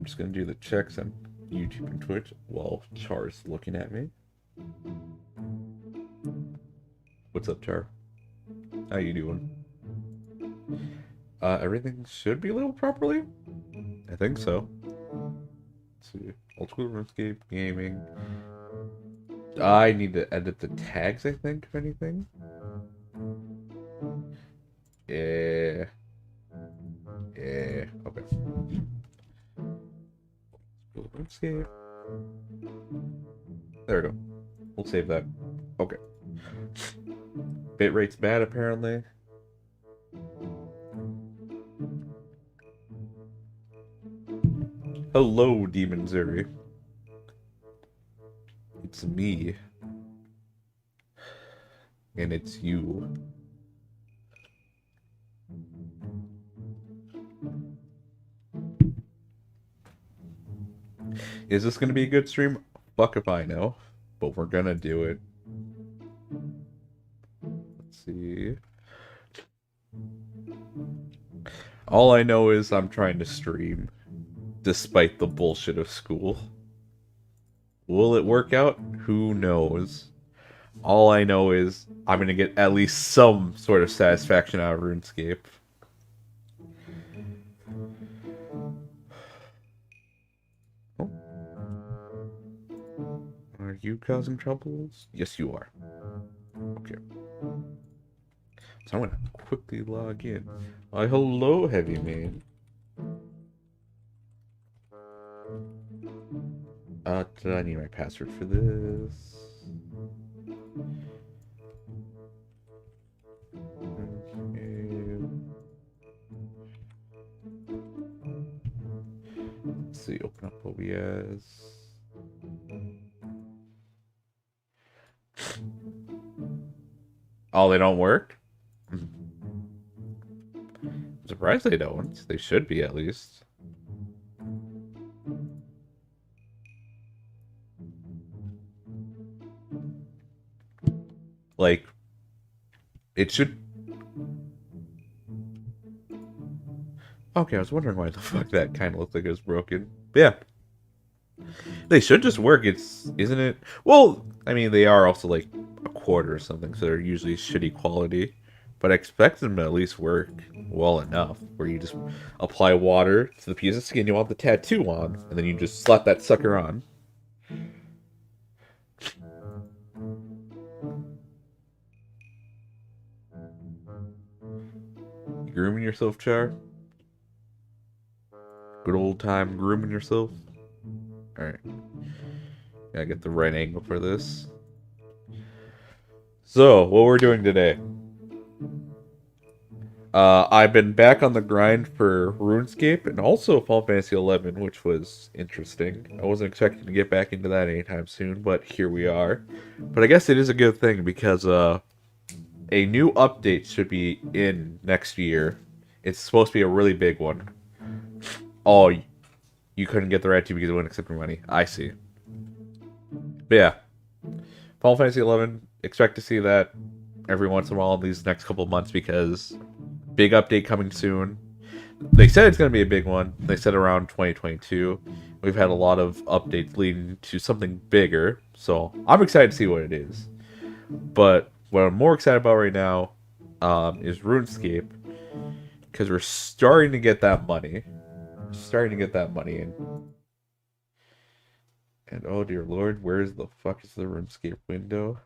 I'm just gonna do the checks on YouTube and Twitch while Char's looking at me. What's up, Char? How you doing? Everything should be labeled properly? I think so. Let's see. Old school RuneScape, gaming. I need to edit the tags, I think, if anything. Yeah. Yeah. Okay. RuneScape. There we go. We'll save that. Okay. Bitrate's bad, apparently. Hello, Demon Zuri. It's me. And it's you. Is this gonna be a good stream? Fuck if I know. But we're gonna do it. Let's see. All I know is I'm trying to stream. Despite the bullshit of school. Will it work out? Who knows? All I know is I'm gonna get at least some sort of satisfaction out of RuneScape. Oh. Are you causing troubles? Yes, you are. Okay. So I'm gonna quickly log in. Why, hello, Heavy Man. Do I need my password for this? Okay. Let's see, open up OBS. Oh, they don't work? I'm surprised they don't. They should be, at least. Like, it should... Okay, I was wondering why the fuck that kind of looked like it was broken. But yeah. They should just work, isn't it? Well, I mean, they are also like a quarter or something, so they're usually shitty quality. But I expect them to at least work well enough, where you just apply water to the piece of skin you want the tattoo on, and then you just slap that sucker on. You grooming yourself, Char? Good old time grooming yourself? Alright. Gotta get the right angle for this. So, what we're doing today. I've been back on the grind for RuneScape and also Final Fantasy 11, which was interesting. I wasn't expecting to get back into that anytime soon, but here we are. But I guess it is a good thing because a new update should be in next year. It's supposed to be a really big one. Oh, you couldn't get the right to because it wouldn't accept your money. I see. But yeah, Final Fantasy 11. Expect to see that every once in a while in these next couple of months because big update coming soon. They said it's going to be a big one. They said around 2022. We've had a lot of updates leading to something bigger, so I'm excited to see what it is. But what I'm more excited about right now is RuneScape because we're starting to get that money. Starting to get that money in. And oh dear lord, where's the fuck is the RuneScape window?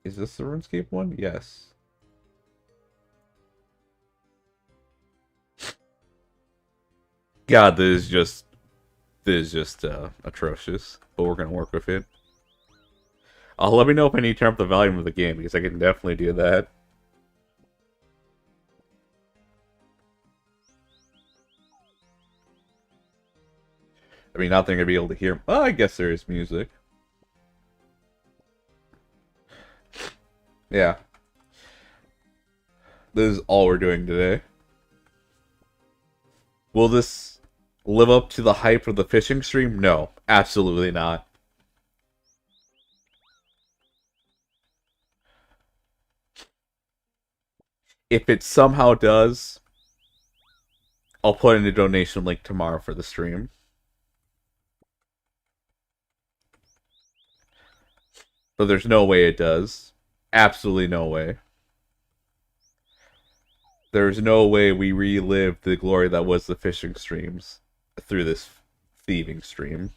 Is this the RuneScape one? Yes. God, this is just atrocious. But we're gonna work with it. Let me know if I need to turn up the volume of the game because I can definitely do that. I mean, not that I'm gonna be able to hear. Oh, I guess there is music. Yeah. This is all we're doing today. Will this live up to the hype of the fishing stream? No, absolutely not. If it somehow does, I'll put in a donation link tomorrow for the stream. But there's no way it does. Absolutely no way. There's no way we relive the glory that was the fishing streams through this thieving stream.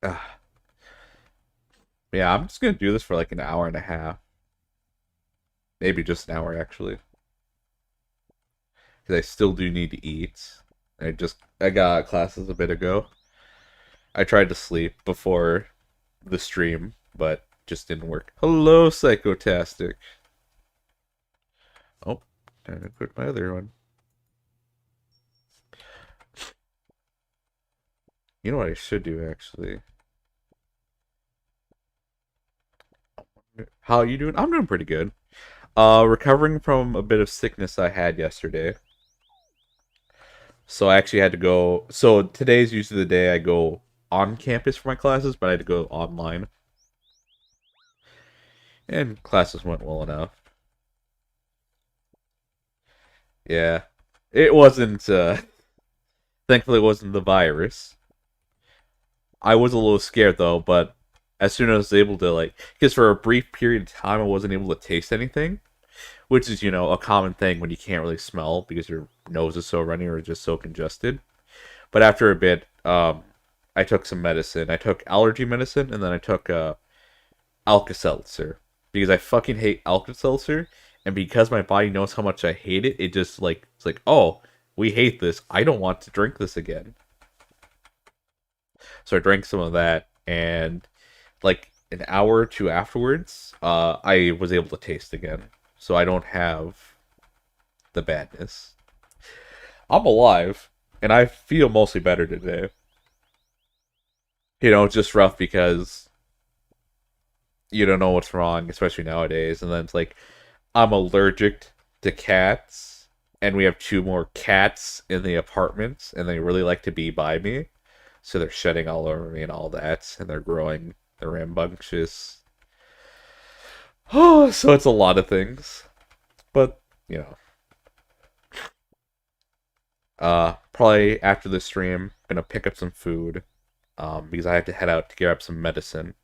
Ah. Yeah, I'm just gonna do this for like an hour and a half. Maybe just an hour, actually. Because I still do need to eat. I got classes a bit ago. I tried to sleep before the stream, but just didn't work. Hello, Psychotastic. Oh, time to quit my other one. You know what I should do, actually? How are you doing? I'm doing pretty good. Recovering from a bit of sickness I had yesterday. So I actually had to go. So today's usually the day I go on campus for my classes, but I had to go online. And classes went well enough. Yeah. It wasn't, thankfully it wasn't the virus. I was a little scared though, but as soon as I was able to, like, because for a brief period of time I wasn't able to taste anything, which is, a common thing when you can't really smell because your nose is so runny or just so congested. But after a bit, I took some medicine. I took allergy medicine, and then I took Alka-Seltzer because I fucking hate Alka-Seltzer, and because my body knows how much I hate it, it just like it's like, oh, we hate this. I don't want to drink this again. So I drank some of that, and like an hour or two afterwards, I was able to taste again. So I don't have the badness. I'm alive, and I feel mostly better today. It's just rough because you don't know what's wrong, especially nowadays. And then it's like, I'm allergic to cats, and we have two more cats in the apartment, and they really like to be by me. So they're shedding all over me and all that, and they're growing. They're rambunctious. Oh, so it's a lot of things. But, you know. Probably after the stream, gonna pick up some food. Because I have to head out to grab some medicine.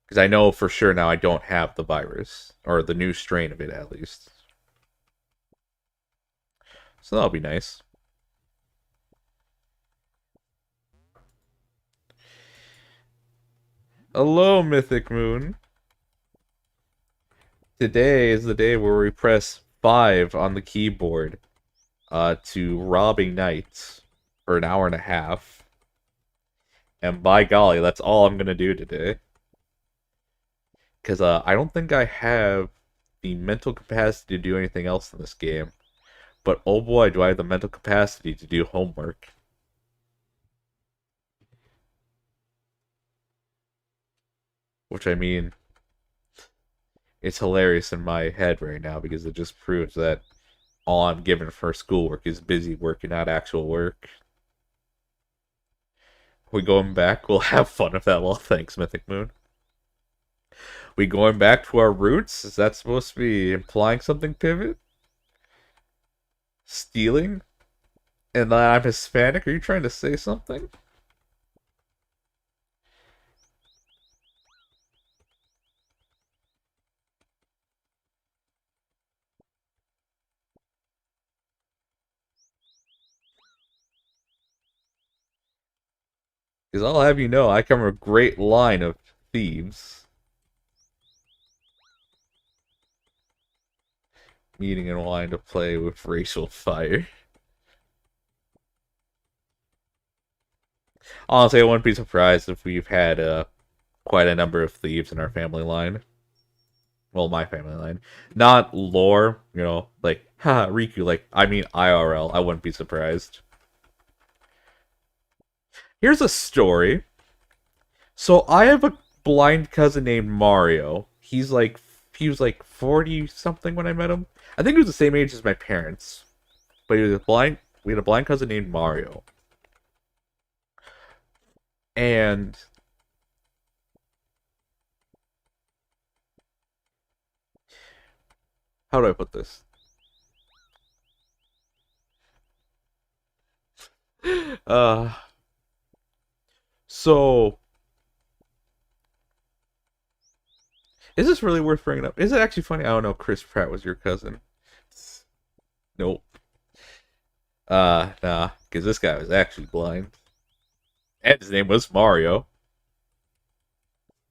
Because I know for sure now I don't have the virus. Or the new strain of it, at least. So that'll be nice. Hello, Mythic Moon. Today is the day where we press 5 on the keyboard to rob a knight for an hour and a half. And by golly, that's all I'm going to do today. Because I don't think I have the mental capacity to do anything else in this game. But oh boy, do I have the mental capacity to do homework. Which I mean, it's hilarious in my head right now because it just proves that all I'm given for schoolwork is busy work and not actual work. We going back? We'll have fun with that. Well, thanks, Mythic Moon. We going back to our roots? Is that supposed to be implying something, Pivot? Stealing? And that I'm Hispanic? Are you trying to say something? Because I'll have you know, I come from a great line of thieves. Meeting and wanting to play with racial fire. Honestly, I wouldn't be surprised if we've had quite a number of thieves in our family line. Well, my family line. Not lore, like, haha, Rikku, like, I mean IRL. I wouldn't be surprised. Here's a story. So I have a blind cousin named Mario. He was like 40 something when I met him. I think he was the same age as my parents. But he was a blind we had a blind cousin named Mario. And how do I put this? Uh so is this really worth bringing up? Is it actually funny? I don't know. Chris Pratt was your cousin. Nope. Nah, because this guy was actually blind. And his name was Mario.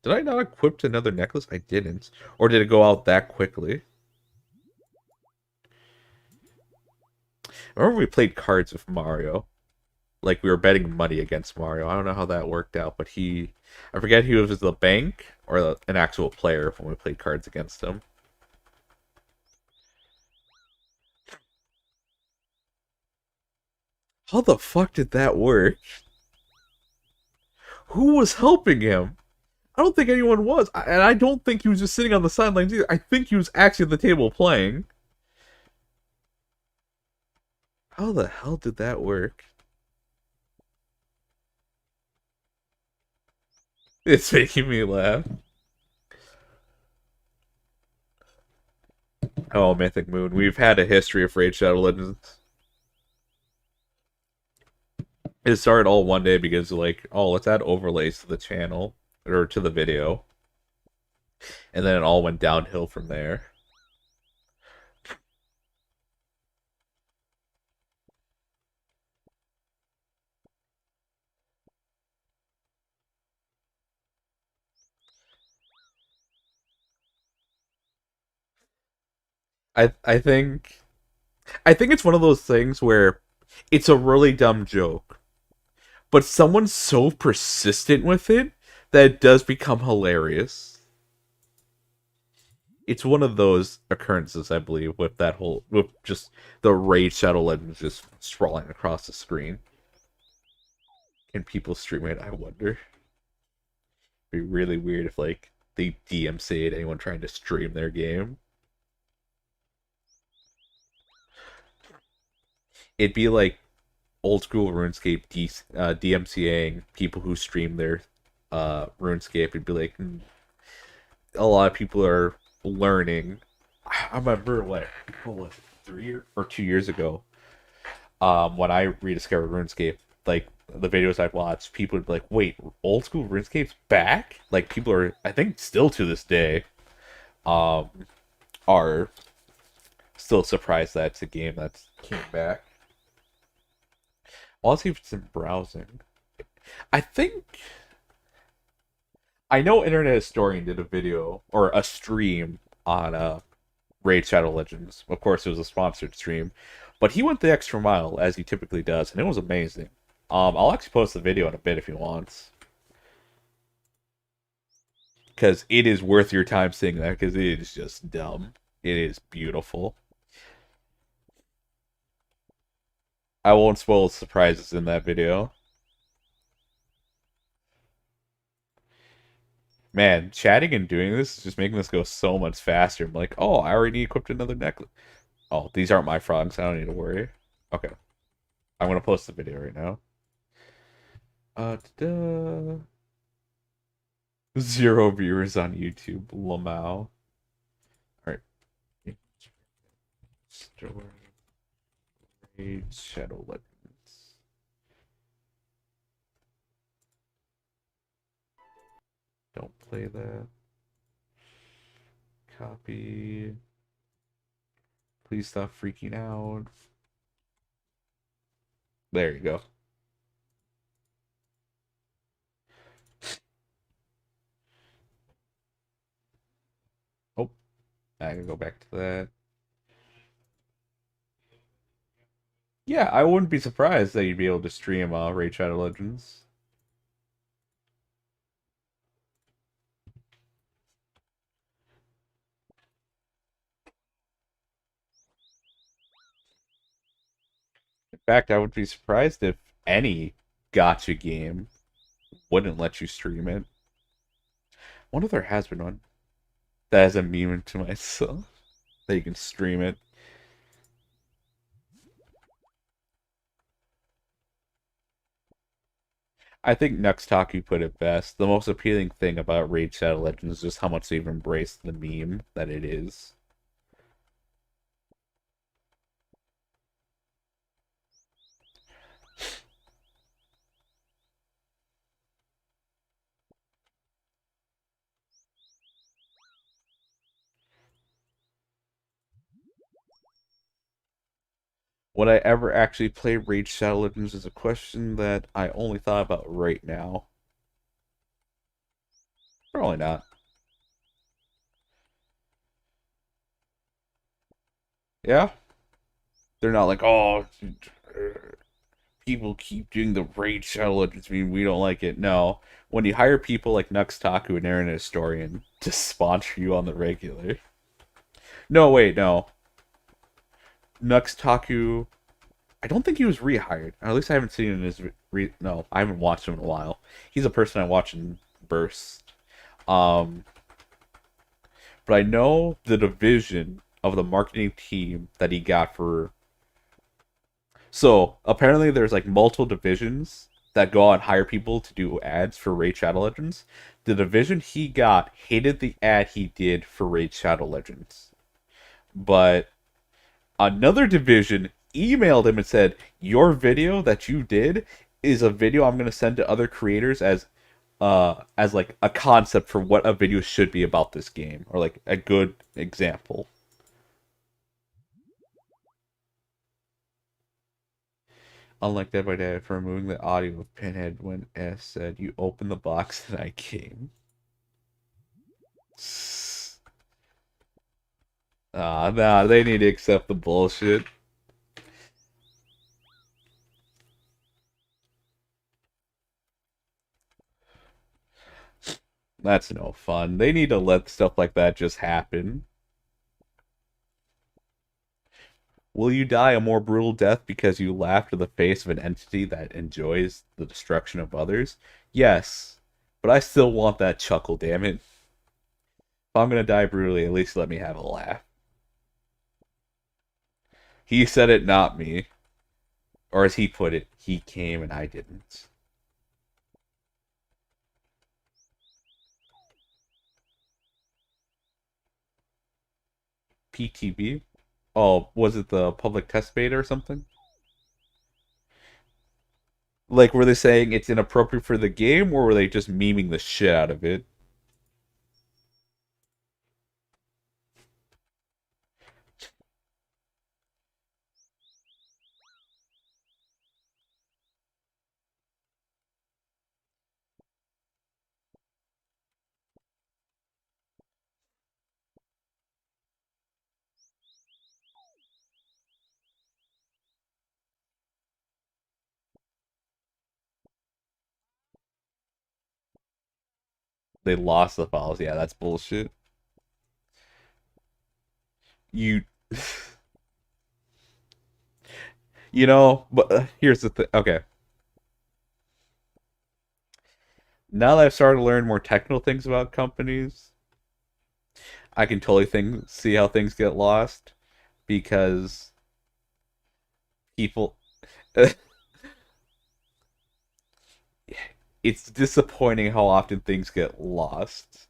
Did I not equip another necklace? I didn't. Or did it go out that quickly? I remember we played cards with Mario. Like we were betting money against Mario. I don't know how that worked out, but I forget he was the bank or an actual player when we played cards against him. How the fuck did that work? Who was helping him? I don't think anyone was. And I don't think he was just sitting on the sidelines either. I think he was actually at the table playing. How the hell did that work? It's making me laugh. Oh, Mythic Moon. We've had a history of Raid Shadow Legends. It started all one day because, like, oh, let's add overlays to the channel or to the video. And then it all went downhill from there. I think it's one of those things where it's a really dumb joke, but someone's so persistent with it that it does become hilarious. It's one of those occurrences, I believe, with just the Raid Shadow Legends just sprawling across the screen. Can people stream it? I wonder. It'd be really weird if like they DMCA'd anyone trying to stream their game. It'd be like old school RuneScape DMCAing people who stream their RuneScape. It'd be like a lot of people are learning. I remember what was it, 3 or 2 years ago, when I rediscovered RuneScape, like the videos I'd watched, people would be like, "Wait, old school RuneScape's back?" Like people are, I think, still to this day, um, are still surprised that it's a game that came back. Well, let's see if it's in browsing. I think I know Internet Historian did a video or a stream on Raid Shadow Legends. Of course, it was a sponsored stream, but he went the extra mile as he typically does, and it was amazing. I'll actually post the video in a bit if he wants, because it is worth your time seeing that. Because it is just dumb. It is beautiful. I won't spoil the surprises in that video. Man, chatting and doing this is just making this go so much faster. I'm like, oh, I already equipped another necklace. Oh, these aren't my frogs. I don't need to worry. Okay. I'm gonna post the video right now. Da-da. 0 viewers on YouTube. Lamau. Alright. Story. Shadow Legends. Don't play that. Copy. Please stop freaking out. There you go. Oh, I can go back to that. Yeah, I wouldn't be surprised that you'd be able to stream Raid Shadow Legends. In fact, I would be surprised if any gotcha game wouldn't let you stream it. Wonder if there has been one that has a meme to myself that you can stream it. I think Nuxtaku put it best. The most appealing thing about Raid Shadow Legends is just how much they've embraced the meme that it is. Would I ever actually play Raid Shadow Legends is a question that I only thought about right now. Probably not. Yeah? They're not like, oh, people keep doing the Raid Shadow Legends meme, we don't like it. No. When you hire people like Nuxtaku and Aaron Historian to sponsor you on the regular. No, wait, no. Nuxtaku, I don't think he was rehired. At least I haven't seen him in his no, I haven't watched him in a while. He's a person I watch in bursts. Um, but I know the division of the marketing team that he got for. So apparently, there's like multiple divisions that go out and hire people to do ads for Raid Shadow Legends. The division he got hated the ad he did for Raid Shadow Legends, but another division emailed him and said, "Your video that you did is a video I'm going to send to other creators as like a concept for what a video should be about this game, or like a good example." Unlike Dead by Daylight, for removing the audio of Pinhead when S said, "You opened the box and I came." Ah, nah, they need to accept the bullshit. That's no fun. They need to let stuff like that just happen. Will you die a more brutal death because you laughed in the face of an entity that enjoys the destruction of others? Yes, but I still want that chuckle, damn it. If I'm gonna die brutally, at least let me have a laugh. He said it, not me. Or as he put it, he came and I didn't. PTB? Oh, was it the public test beta or something? Like, were they saying it's inappropriate for the game, or were they just memeing the shit out of it? They lost the files. Yeah, that's bullshit. You, but here's the thing. Okay, now that I've started to learn more technical things about companies, I can totally see how things get lost because people. It's disappointing how often things get lost.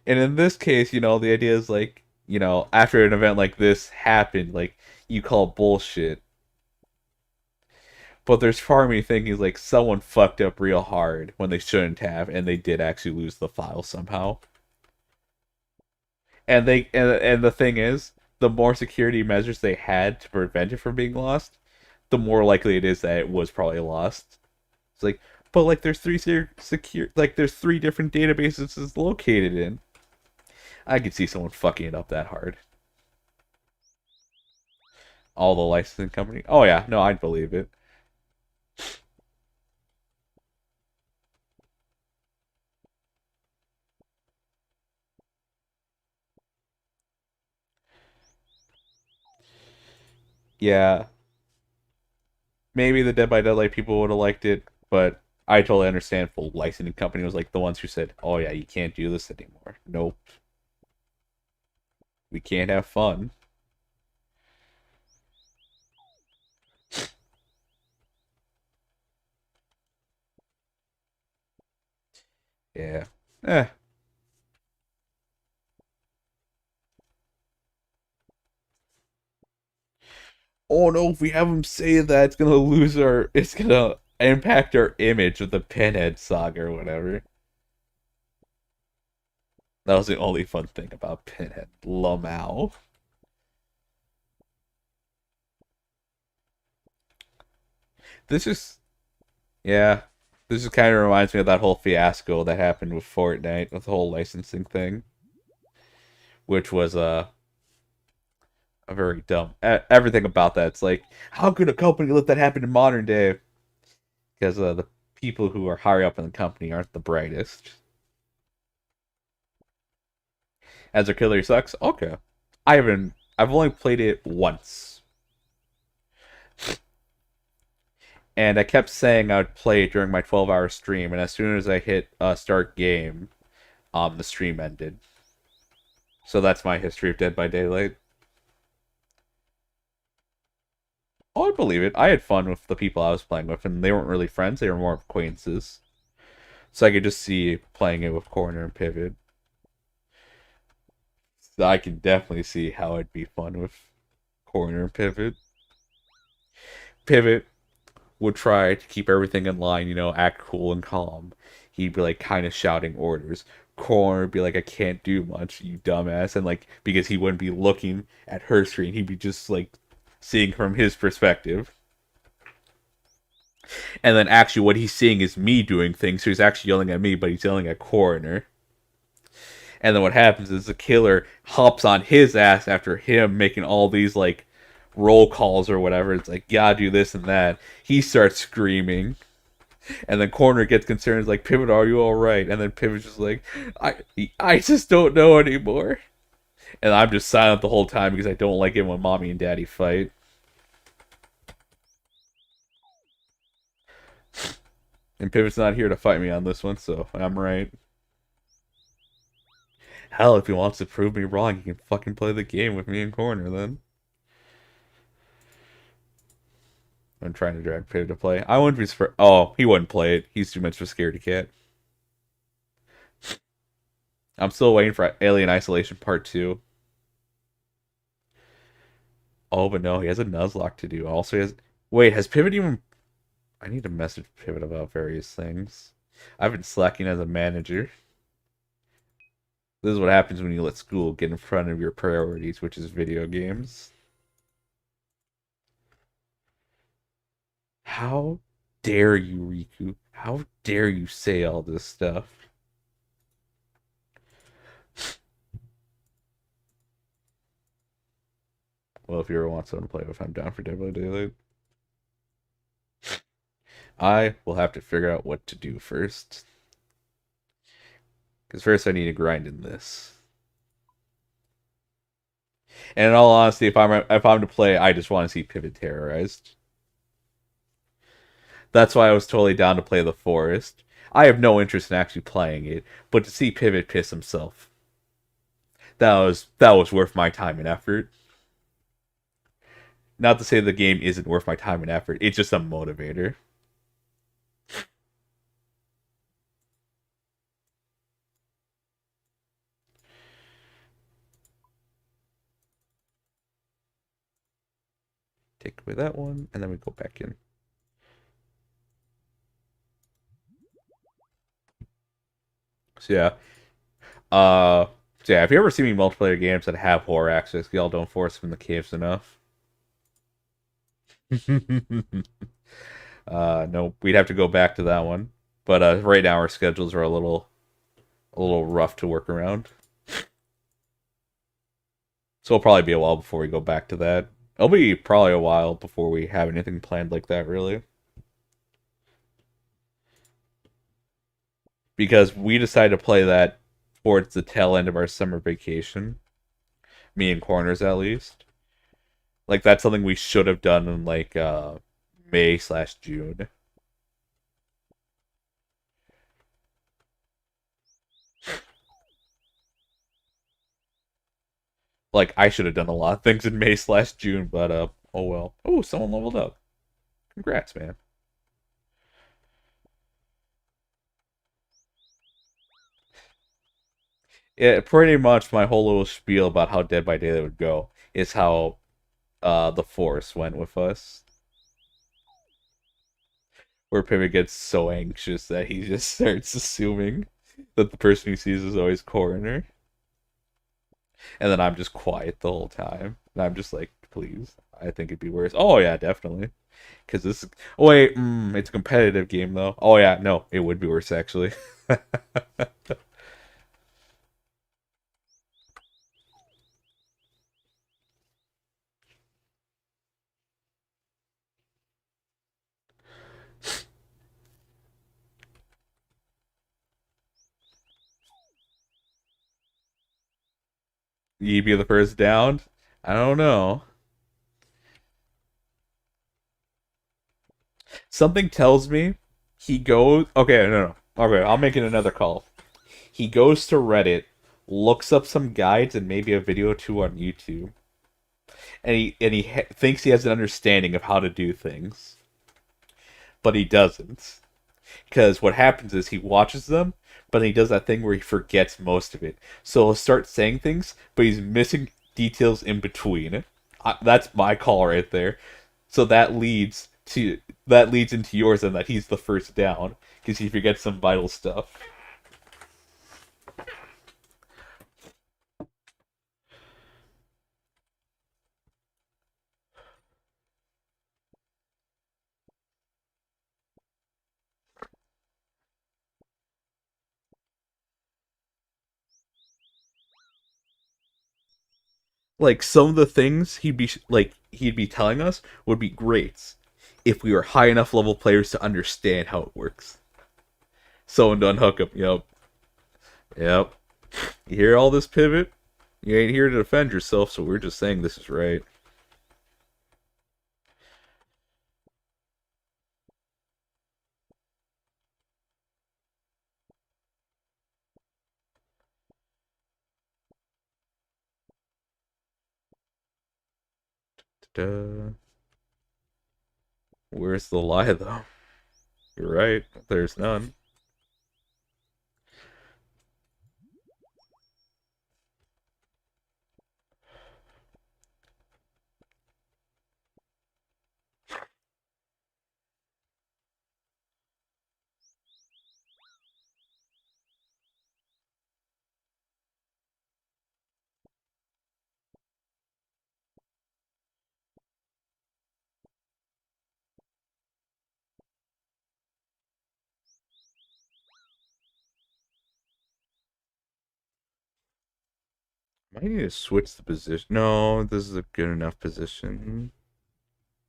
And in this case, the idea is like, after an event like this happened, like you call bullshit. But there's part of me thinking like someone fucked up real hard when they shouldn't have, and they did actually lose the file somehow. And the thing is, the more security measures they had to prevent it from being lost, the more likely it is that it was probably lost. It's like, but like there's there's three different databases it's located in. I could see someone fucking it up that hard. All the licensing company. Oh yeah, no, I'd believe it. Yeah, maybe the Dead by Daylight people would have liked it, but I totally understand. Full licensing company was like the ones who said, "Oh yeah, you can't do this anymore. Nope, we can't have fun." Yeah. Eh. Oh no, if we have them say that, it's gonna lose our. It's gonna impact our image of the Pinhead saga or whatever. That was the only fun thing about Pinhead. Lamau. This is yeah. This just kind of reminds me of that whole fiasco that happened with Fortnite, with the whole licensing thing, which was a very dumb. Everything about that. It's like, how could a company let that happen in modern day? Because the people who are higher up in the company aren't the brightest. As a killer sucks. Okay, I haven't. I've only played it once, and I kept saying I would play it during my 12-hour stream, and as soon as I hit start game, the stream ended. So that's my history of Dead by Daylight. Oh, I believe it. I had fun with the people I was playing with, and they weren't really friends. They were more acquaintances. So I could just see playing it with Corner and Pivot. So I can definitely see how it'd be fun with Corner and Pivot. Pivot would try to keep everything in line, act cool and calm. He'd be like kind of shouting orders. Corner would be like, I can't do much, you dumbass. And like, because he wouldn't be looking at her screen, he'd be just like seeing from his perspective. And then actually, what he's seeing is me doing things, so he's actually yelling at me, but he's yelling at Coroner. And then what happens is the killer hops on his ass after him making all these like roll calls or whatever. It's like, yeah, do this and that. He starts screaming. And then Corner gets concerned, like, Pivot, are you alright? And then Pivot's just like, I just don't know anymore. And I'm just silent the whole time because I don't like it when mommy and daddy fight. And Pivot's not here to fight me on this one, so I'm right. Hell, if he wants to prove me wrong, he can fucking play the game with me in Corner then. I'm trying to drag Pivot to play. I wouldn't be surprised. Oh, he wouldn't play it. He's too much of a scaredy cat. I'm still waiting for Alien Isolation Part 2. Oh, but no, he has a Nuzlocke to do. Also, he has. Wait, has Pivot even. I need to message Pivot about various things. I've been slacking as a manager. This is what happens when you let school get in front of your priorities, which is video games. How dare you, Rikku? How dare you say all this stuff? Well, if you ever want someone to play with, I'm down for Dead by Daylight. I will have to figure out what to do first. Because first I need to grind in this. And in all honesty, if I'm to play, I just want to see Pivot terrorized. That's why I was totally down to play the Forest. I have no interest in actually playing it, but to see Pivot piss himself, that was worth my time and effort. Not to say the game isn't worth my time and effort. It's just a motivator. Take away that one, and then we go back in. So yeah. So yeah, if you ever see me multiplayer games that have horror access, y'all don't force them in the caves enough. No, we'd have to go back to that one. But right now our schedules are a little rough to work around. So it'll probably be a while before we go back to that. It'll be probably a while before we have anything planned like that, really. Because we decided to play that towards the tail end of our summer vacation. Me and Corners, at least. Like, that's something we should have done in, like, May/June. Like, I should have done a lot of things in May/June, but oh well. Oh, someone leveled up. Congrats, man. Yeah, pretty much my whole little spiel about how Dead by Daylight would go is how the Force went with us. Where Pivot gets so anxious that he just starts assuming that the person he sees is always Coroner. And then I'm just quiet the whole time. And I'm just like, please, I think it'd be worse. Oh, yeah, definitely. Because this. Oh, wait, it's a competitive game, though. Oh, yeah, no, it would be worse, actually. You'd be the first down? I don't know. Something tells me he goes. Okay, no. Okay, I'll make it another call. He goes to Reddit, looks up some guides and maybe a video or two on YouTube, and he thinks he has an understanding of how to do things, but he doesn't. Because what happens is he watches them, but he does that thing where he forgets most of it. So he'll start saying things, but he's missing details in between. That's my call right there. So that leads into yours, and that he's the first down because he forgets some vital stuff. Like some of the things he'd be telling us would be great if we were high enough level players to understand how it works. Someone to unhook him. Yep. You hear all this, Pivot? You ain't here to defend yourself, so we're just saying this is right. Duh. Where's the lie, though? You're right. There's none. Might need to switch the position. No, this is a good enough position.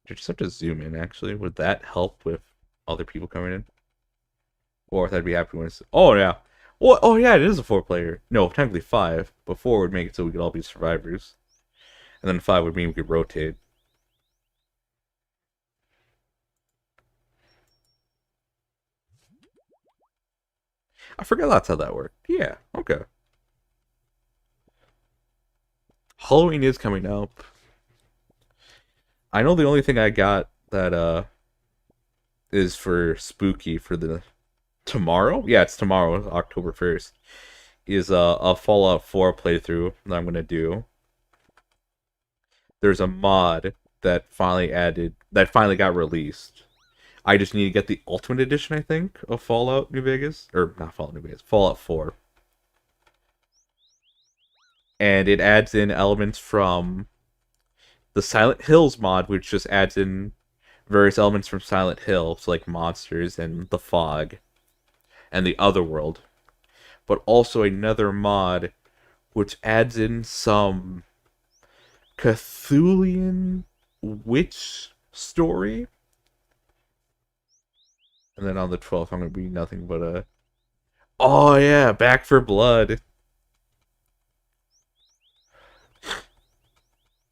You just have to zoom in, actually. Would that help with other people coming in? Or if I'd be happy when it's. Oh, yeah. Well, oh, yeah, it is a four player. No, technically five. But four would make it so we could all be survivors. And then five would mean we could rotate. I forgot that's how that worked. Yeah, okay. Halloween is coming up. I know the only thing I got that is for spooky for the tomorrow. Yeah, it's tomorrow, October 1st. Is a Fallout 4 playthrough that I'm gonna do. There's a mod that finally got released. I just need to get the Ultimate Edition, I think, of Fallout New Vegas, or not Fallout New Vegas, Fallout 4, and it adds in elements from the Silent Hills mod, which just adds in various elements from Silent Hill, so like monsters and the fog and the other world, but also another mod which adds in some Cthulhian witch story. And then on the 12th, I'm going to be nothing but a. Oh, yeah, Back for Blood.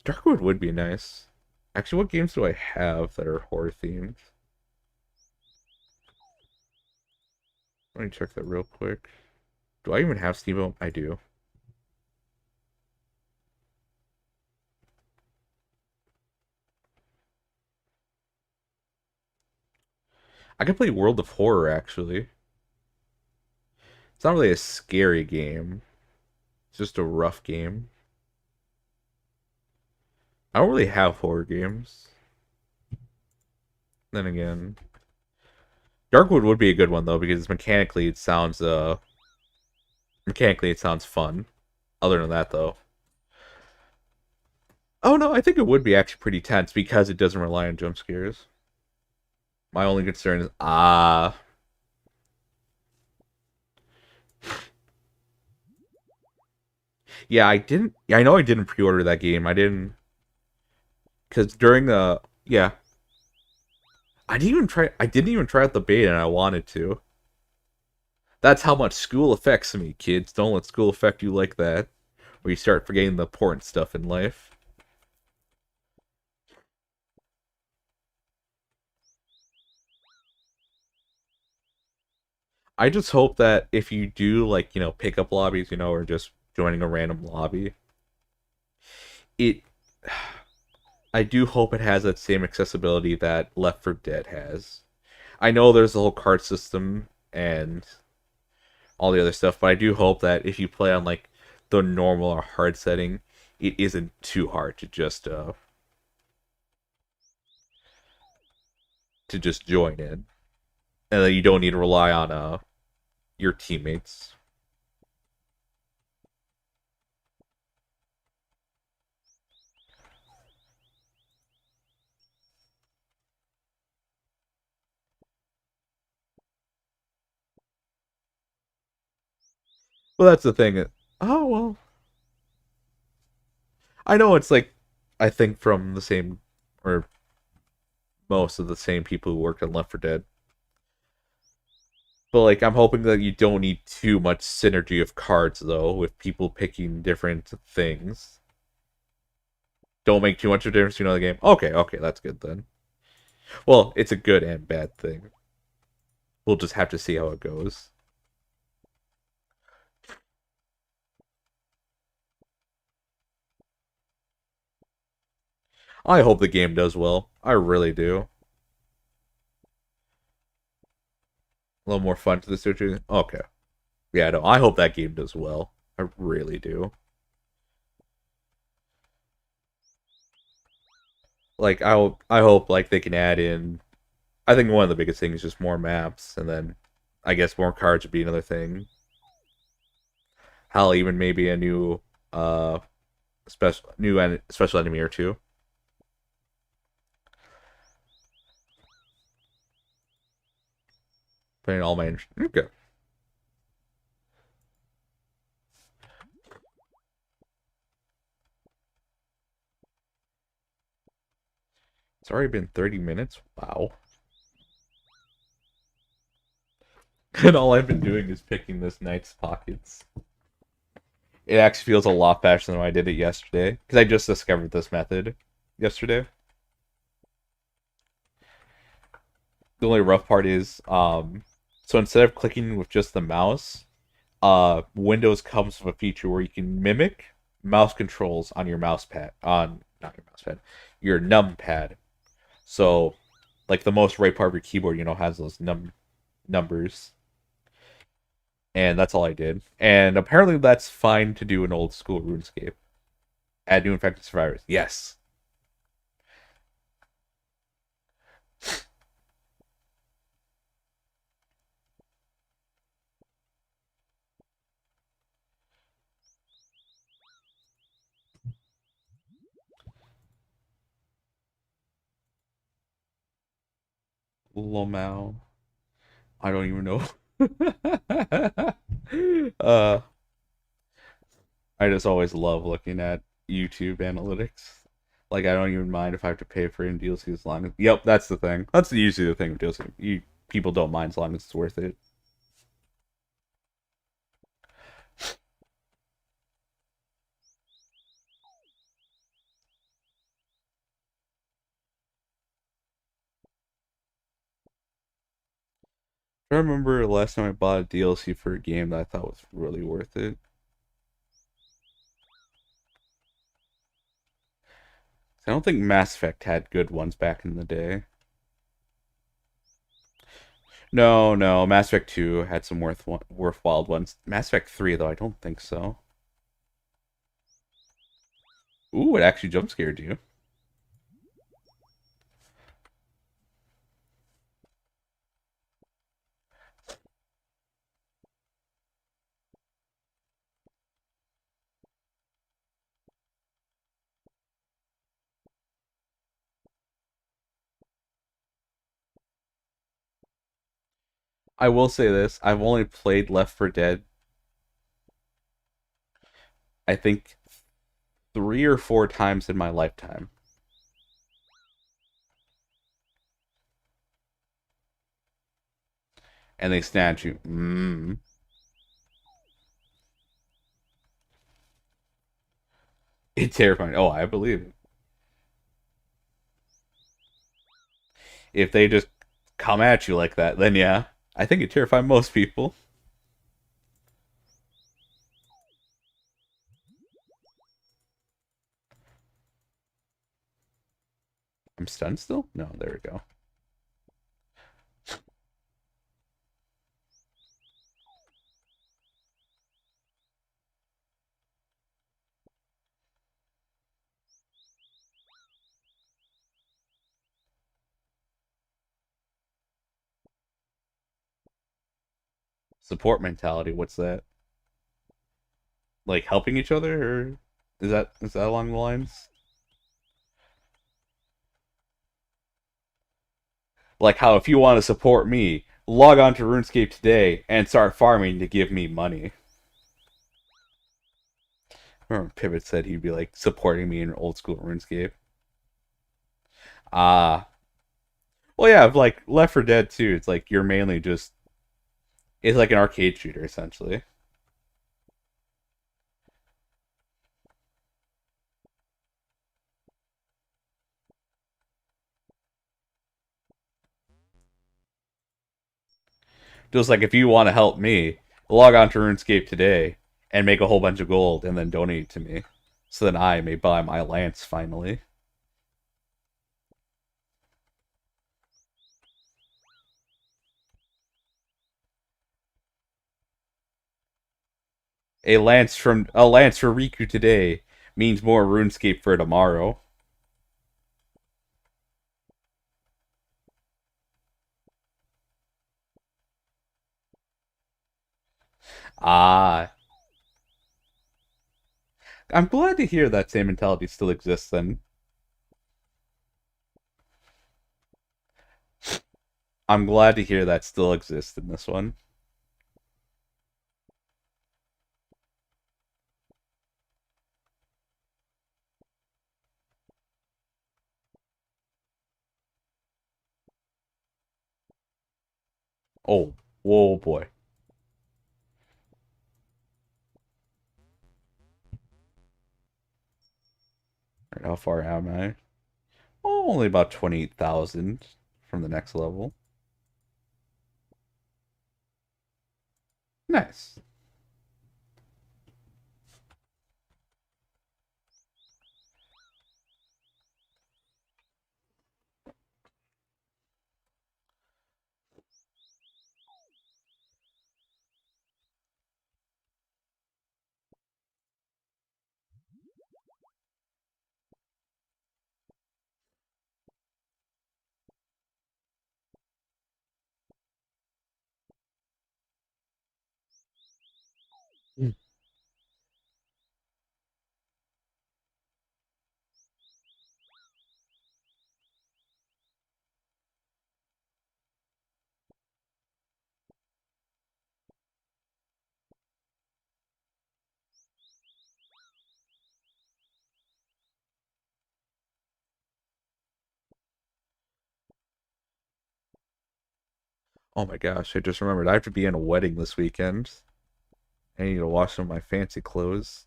Darkwood would be nice. Actually, what games do I have that are horror themed? Let me check that real quick. Do I even have Steam? I do. I can play World of Horror actually. It's not really a scary game. It's just a rough game. I don't really have horror games. Then again, Darkwood would be a good one though because mechanically it sounds fun. Other than that though. Oh no, I think it would be actually pretty tense because it doesn't rely on jump scares. My only concern is yeah, I know I didn't pre-order that game. I didn't because during the yeah, I didn't even try out the beta and I wanted to. That's how much school affects me, kids. Don't let school affect you like that. Where you start forgetting the important stuff in life. I just hope that if you do like, pick up lobbies, or just joining a random lobby, it I do hope it has that same accessibility that Left 4 Dead has. I know there's a whole card system and all the other stuff, but I do hope that if you play on like the normal or hard setting, it isn't too hard to just join in, and that you don't need to rely on your teammates. Well, that's the thing. Oh well, I know it's like I think from the same or most of the same people who worked on Left 4 Dead. But like I'm hoping that you don't need too much synergy of cards though, with people picking different things. Don't make too much of a difference, the game. Okay, okay, that's good then. Well, it's a good and bad thing. We'll just have to see how it goes. I hope the game does well. I really do. A little more fun to the situation. Okay. Yeah, no, I hope that game does well. I really do. Like I hope like they can add in. I think one of the biggest things is just more maps, and then I guess more cards would be another thing. Hell, even maybe a new special enemy or two. Putting all my okay. It's already been 30 minutes. Wow. And all I've been doing is picking this Knight's Pockets. It actually feels a lot faster than when I did it yesterday because I just discovered this method yesterday. The only rough part is, so instead of clicking with just the mouse, Windows comes with a feature where you can mimic mouse controls on your mouse pad, on not your mouse pad, your numpad. So, like the most right part of your keyboard, has those numbers, and that's all I did. And apparently, that's fine to do in old school RuneScape. Add new infected survivors. Yes. Lomao. I don't even know. uh, I just always love looking at YouTube analytics. Like I don't even mind if I have to pay for in DLC as long as. Yep, that's the thing. That's usually the thing with DLC. People don't mind as long as it's worth it. I remember the last time I bought a DLC for a game that I thought was really worth it. I don't think Mass Effect had good ones back in the day. No, no, Mass Effect 2 had some worthwhile ones. Mass Effect 3, though, I don't think so. Ooh, it actually jump scared you. I will say this, I've only played Left 4 Dead, I think 3 or 4 times in my lifetime. And they snatch you. It's terrifying. Oh, I believe it. If they just come at you like that, then yeah, I think it terrified most people. I'm stunned still? No, there we go. Support mentality, what's that? Like helping each other, or is that along the lines? Like how if you want to support me, log on to RuneScape today and start farming to give me money. I remember Pivot said he'd be like supporting me in old school RuneScape. Ah, well, yeah, like Left 4 Dead 2, it's like you're mainly just it's like an arcade shooter essentially. Just like if you want to help me, log on to RuneScape today and make a whole bunch of gold and then donate it to me, so that I may buy my lance finally. A lance for Rikku today means more RuneScape for tomorrow. Ah, I'm glad to hear that same mentality still exists. Then I'm glad to hear that still exists in this one. Oh, whoa, boy! Right, how far am I? Oh, only about 28,000 from the next level. Nice. Oh my gosh, I just remembered I have to be in a wedding this weekend. I need to wash some of my fancy clothes.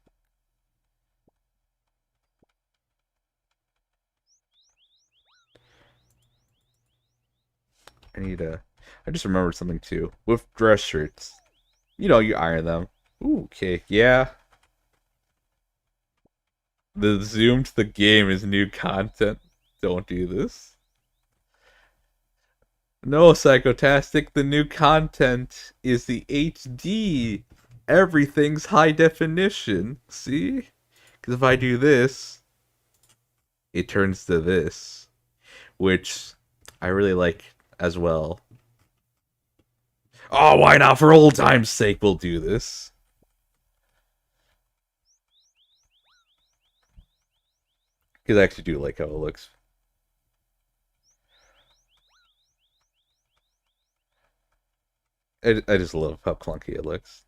I need to. I just remembered something too. With dress shirts, you know, you iron them. Ooh, okay, yeah. The zoom to the game is new content. Don't do this. No, Psychotastic, the new content is the HD. Everything's high definition. See? Because if I do this, it turns to this, which I really like as well. Oh, why not? For old time's sake, we'll do this. Because I actually do like how it looks. I just love how clunky it looks.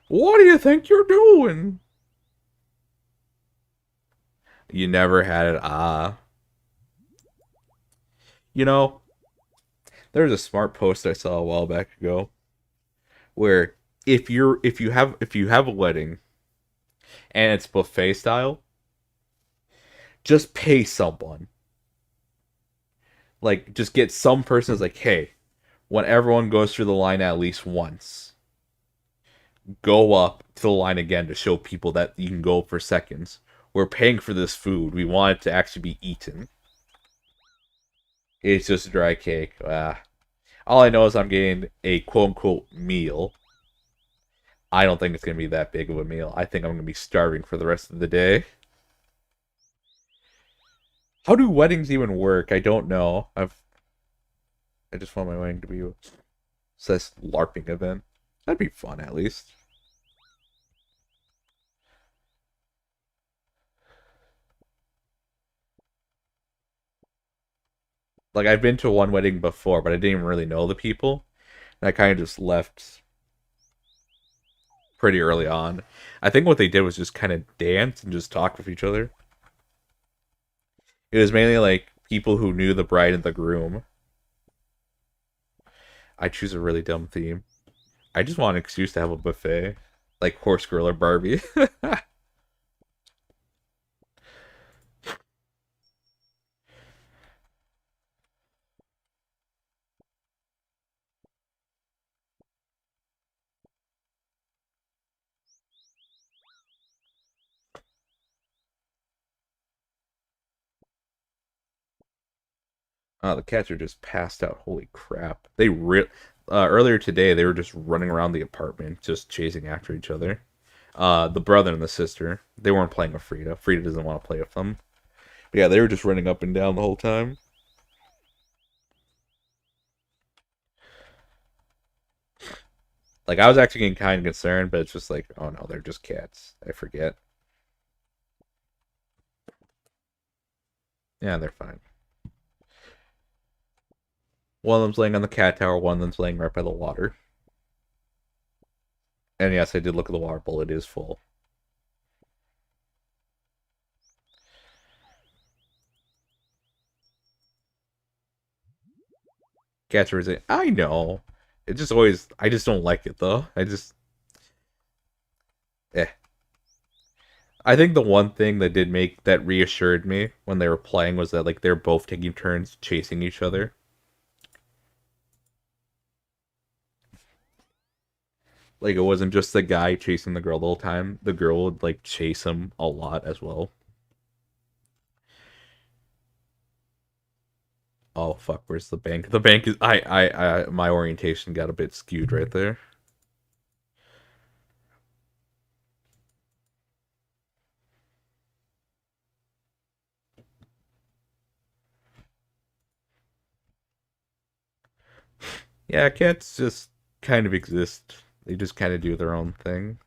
What do you think you're doing? You never had it. Ah. You know, there was a smart post I saw a while back ago where if you have a wedding and it's buffet style, just pay someone. Like just get some person that's like, hey, when everyone goes through the line at least once, go up to the line again to show people that you can go for seconds. We're paying for this food. We want it to actually be eaten. It's just a dry cake. All I know is I'm getting a quote unquote meal. I don't think it's going to be that big of a meal. I think I'm going to be starving for the rest of the day. How do weddings even work? I don't know. I just want my wedding to be says LARPing event. That'd be fun at least. Like I've been to one wedding before, but I didn't even really know the people. And I kind of just left pretty early on. I think what they did was just kind of dance and just talk with each other. It was mainly like people who knew the bride and the groom. I choose a really dumb theme. I just want an excuse to have a buffet, like Horse Girl or Barbie. The cats are just passed out. Holy crap! Earlier today they were just running around the apartment, just chasing after each other. The brother and the sister, they weren't playing with Frida. Frida doesn't want to play with them. But yeah, they were just running up and down the whole time. Like I was actually getting kind of concerned, but it's just like, oh no, they're just cats. I forget. Yeah, they're fine. One of them's laying on the cat tower. One of them's laying right by the water. And yes, I did look at the water bowl. It is full. Cats are resistant. I know. It just always. I just don't like it though. I just. Eh. I think the one thing that did make that reassured me when they were playing was that like they're both taking turns chasing each other. Like it wasn't just the guy chasing the girl the whole time. The girl would like chase him a lot as well. Oh fuck, where's the bank? The bank is I my orientation got a bit skewed right there. Yeah, cats just kind of exist. They just kind of do their own thing.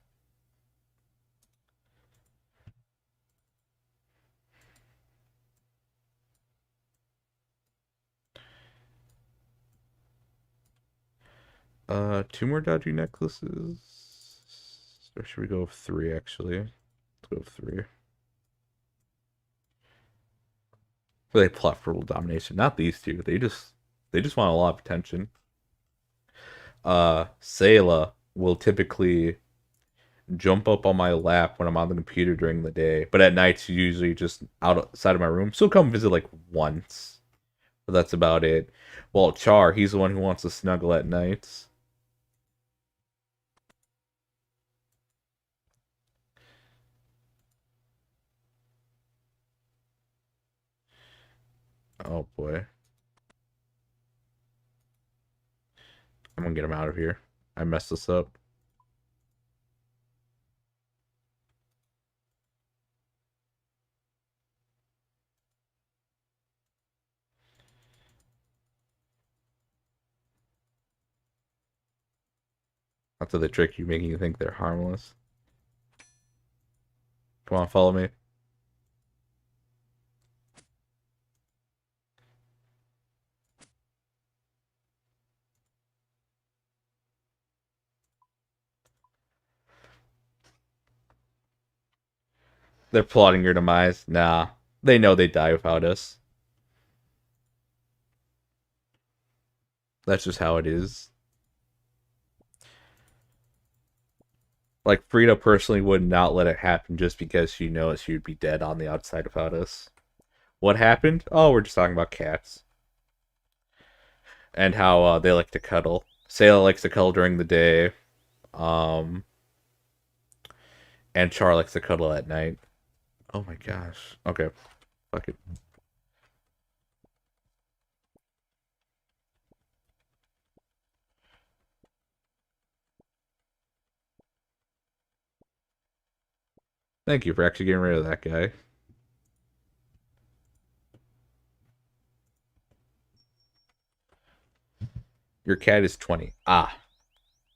Two more dodgy necklaces. Or should we go with three actually? Let's go with three. For they plot for domination. Not these two. They just want a lot of attention. Sayla will typically jump up on my lap when I'm on the computer during the day, but at night she's usually just outside of my room. She'll come visit like once. but that's about it. Well, Char, he's the one who wants to snuggle at nights. Oh boy. I'm gonna get him out of here. I messed this up. After they trick you, making you think they're harmless. Come on, follow me. They're plotting your demise. Nah. They know they die without us. That's just how it is. Like, Frida personally would not let it happen just because she knows she would be dead on the outside without us. What happened? Oh, we're just talking about cats. And how they like to cuddle. Sayla likes to cuddle during the day. Um, and Char likes to cuddle at night. Oh my gosh. Okay. Fuck it. Thank you for actually getting rid of that guy. Your cat is 20. Ah.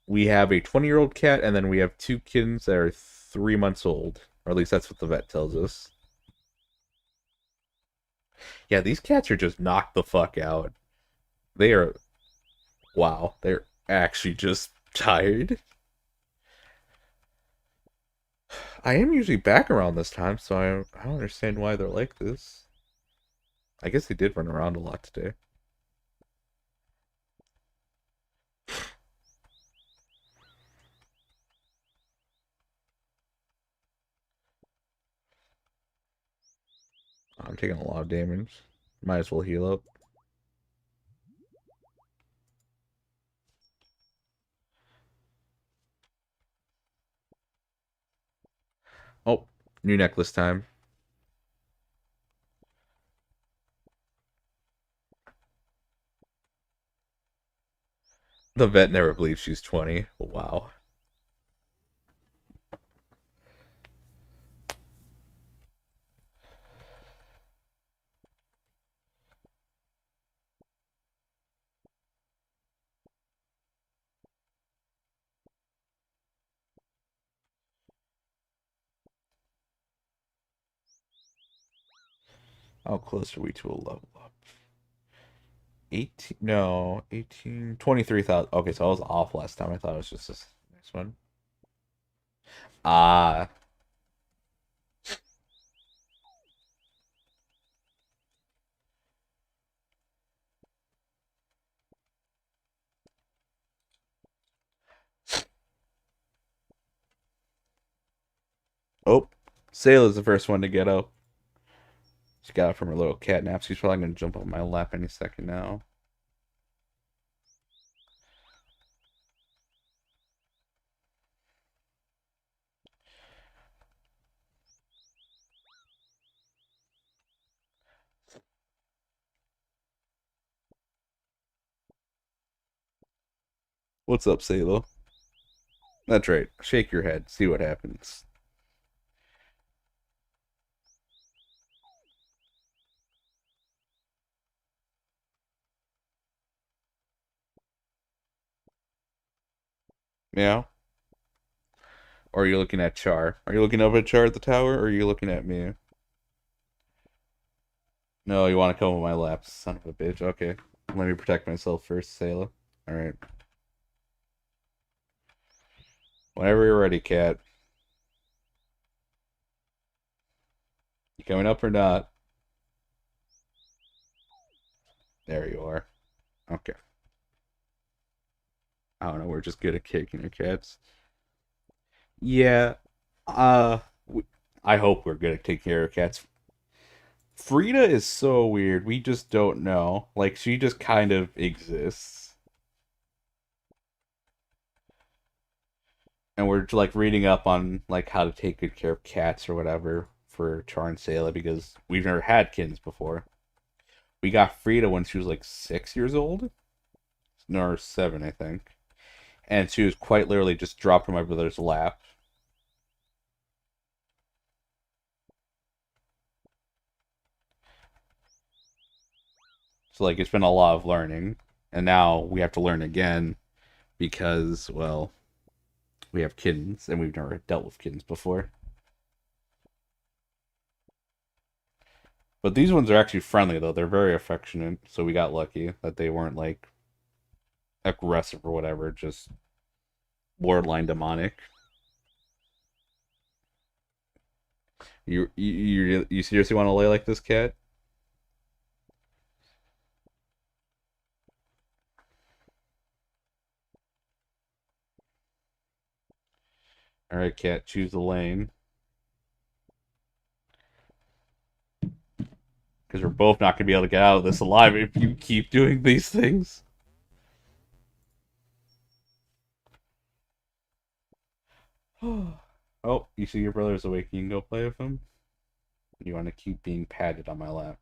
We have a 20-year-old cat, and then we have two kittens that are 3 months old. Or at least that's what the vet tells us. Yeah, these cats are just knocked the fuck out. They are. Wow. They're actually just tired. I am usually back around this time, so I don't understand why they're like this. I guess they did run around a lot today. I'm taking a lot of damage. Might as well heal up. Oh, new necklace time. The vet never believes she's 20. Wow. How close are we to a level up? 18, no, 18, 23,000. Okay, so I was off last time. I thought it was just this next one. Ah, oh, Sayla's the first one to get up. She got up from her little cat nap. She's probably gonna jump on my lap any second now. What's up, Sayla? That's right. Shake your head. See what happens. Yeah. Or are you looking at Char? Are you looking up at Char at the tower, or are you looking at me? No, you want to come on my lap, son of a bitch. Okay. Let me protect myself first, Sayla. Alright. Whenever you're ready, cat. You coming up or not? There you are. Okay. I don't know, we're just good at kicking your cats. Yeah. Uh, I hope we're good at taking care of cats. Frida is so weird. We just don't know. Like, she just kind of exists. And we're like reading up on like how to take good care of cats or whatever for Char and Sayla because we've never had kittens before. We got Frida when she was like 6 years old, no, or 7, I think, and she was quite literally just dropped in my brother's lap. So like it's been a lot of learning, and now we have to learn again because well we have kittens and we've never dealt with kittens before. But these ones are actually friendly though; they're very affectionate. So we got lucky that they weren't like aggressive or whatever, just borderline demonic. You seriously want to lay like this cat? All right, cat, choose the lane because we're both not gonna be able to get out of this alive if you keep doing these things. Oh, you see your brother's awake. You can go play with him. You want to keep being patted on my lap.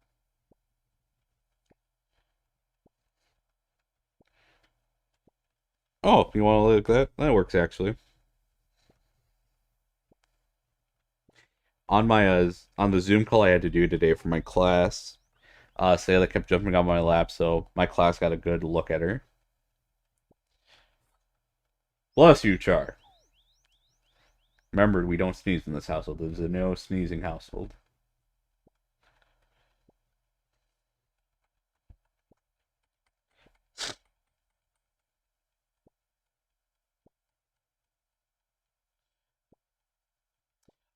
Oh, you want to look at that? That works actually. On the Zoom call I had to do today for my class, Sayla kept jumping on my lap, so my class got a good look at her. Bless you, Char. Remember, we don't sneeze in this household. There's a no sneezing household.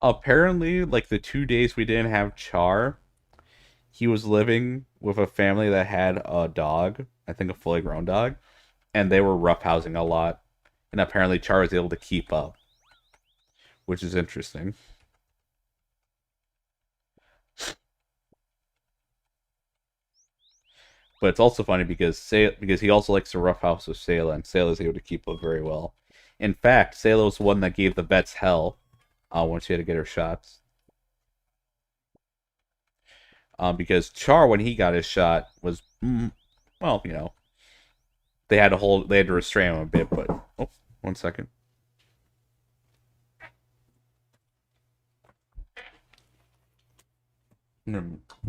Apparently, like the 2 days we didn't have Char, he was living with a family that had a dog, I think a fully grown dog, and they were roughhousing a lot. And apparently, Char was able to keep up, which is interesting. But it's also funny because he also likes to roughhouse with Sayla, and Sayla is able to keep up very well. In fact, Sayla was the one that gave the vets hell when she had to get her shots. Because Char, when he got his shot, was well, they had to restrain him a bit. But oh, 1 second.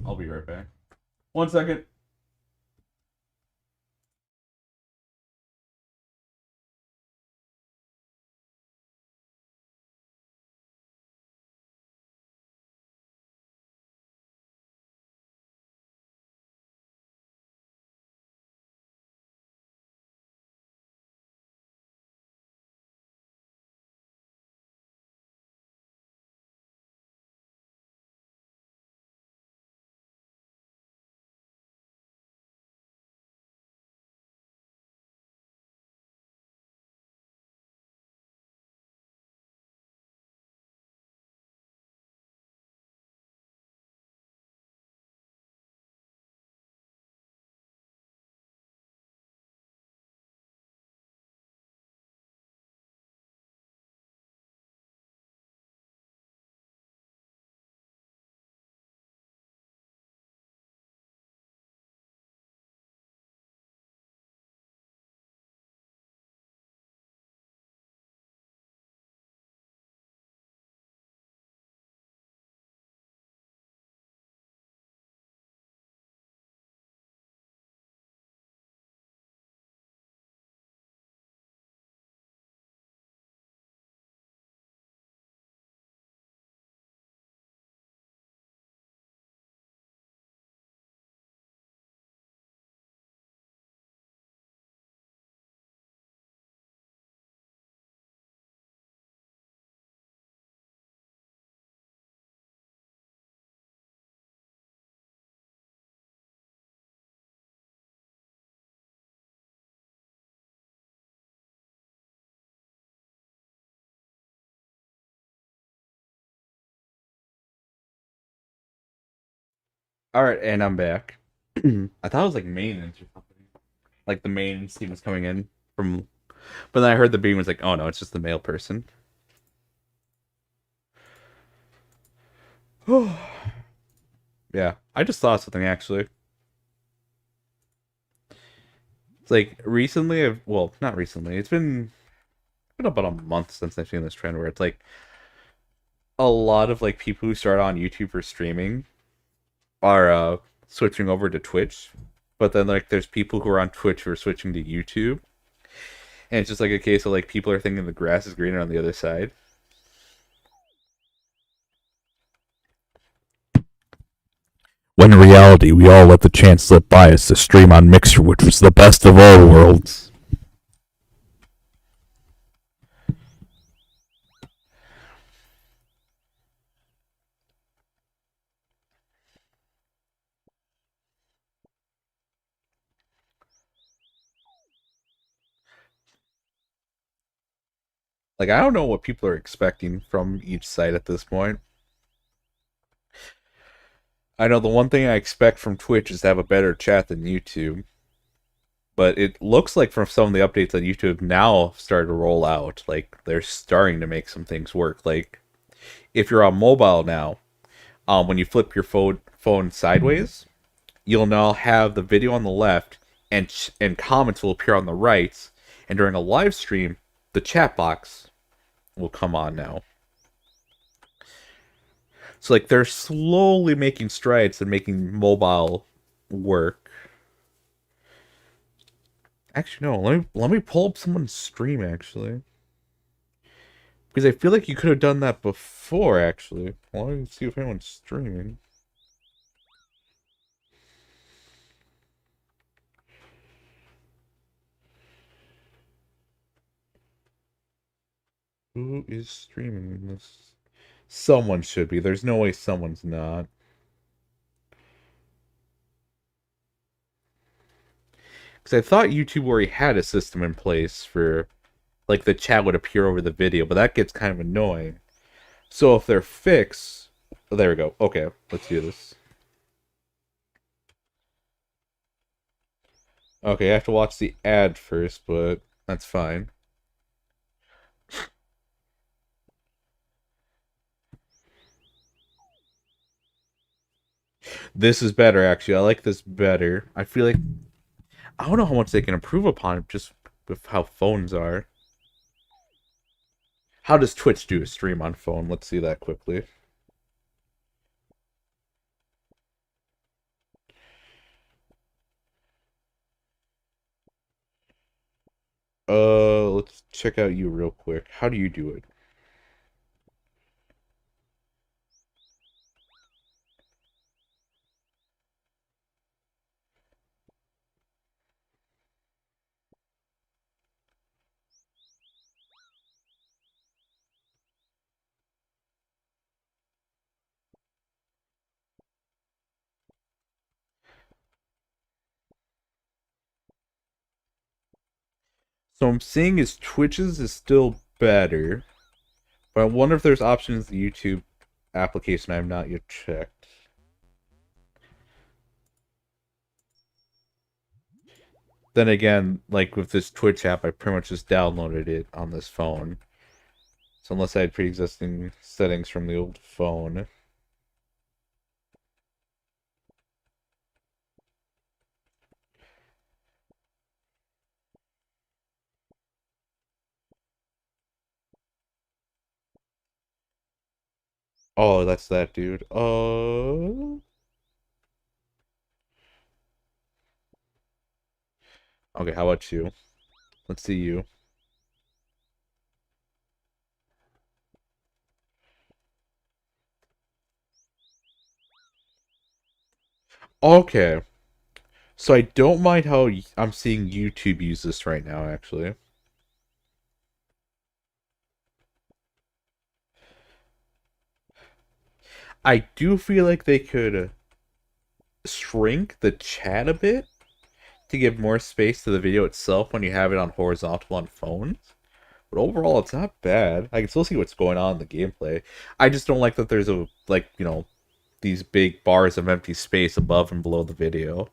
I'll be right back. 1 second. All right, and I'm back. I thought it was like main intercompany, like the main team was coming in from, but then I heard the beam was like, oh no, it's just the male person. Yeah, I just saw something actually. It's like recently, well, not recently. It's been about a month since I've seen this trend where it's like a lot of like people who start on YouTube for streaming are switching over to Twitch, but then like there's people who are on Twitch who are switching to YouTube, and it's just like a case of like people are thinking the grass is greener on the other side. When in reality, we all let the chance slip by us to stream on Mixer, which was the best of all worlds. Like I don't know what people are expecting from each site at this point. I know the one thing I expect from Twitch is to have a better chat than YouTube. But it looks like from some of the updates that YouTube now started to roll out, like they're starting to make some things work. Like if you're on mobile now, when you flip your phone sideways, you'll now have the video on the left and comments will appear on the right. And during a live stream, the chat box will come on now. So like they're slowly making strides and making mobile work. Actually, no. Let me pull up someone's stream actually, because I feel like you could have done that before. Actually, let me see if anyone's streaming. Who is streaming this? Someone should be. There's no way someone's not. Because I thought YouTube already had a system in place for, like, the chat would appear over the video, but that gets kind of annoying. So if they're fixed, oh, there we go. Okay, let's do this. Okay, I have to watch the ad first, but that's fine. This is better, actually. I like this better. I feel like I don't know how much they can improve upon it just with how phones are. How does Twitch do a stream on phone? Let's see that quickly. Let's check out you real quick. How do you do it? So I'm seeing is Twitch's is still better, but I wonder if there's options in the YouTube application I have not yet checked. Then again, like with this Twitch app, I pretty much just downloaded it on this phone. So unless I had pre-existing settings from the old phone. Oh, that's that dude. Okay, how about you? Let's see you. Okay. So I don't mind how I'm seeing YouTube use this right now, actually. I do feel like they could shrink the chat a bit to give more space to the video itself when you have it on horizontal on phones. But overall, it's not bad. I can still see what's going on in the gameplay. I just don't like that there's a, like, these big bars of empty space above and below the video.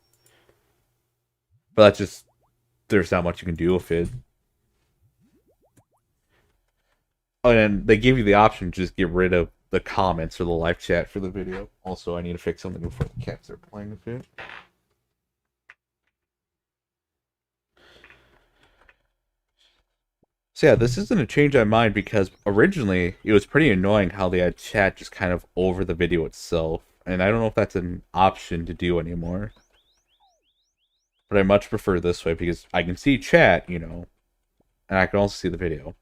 But that's just there's not much you can do with it. Oh, and they give you the option to just get rid of the comments or the live chat for the video. Also, I need to fix something before the cats are playing with it. So yeah, this isn't a change I mind because originally it was pretty annoying how they had chat just kind of over the video itself. And I don't know if that's an option to do anymore. But I much prefer this way because I can see chat, and I can also see the video.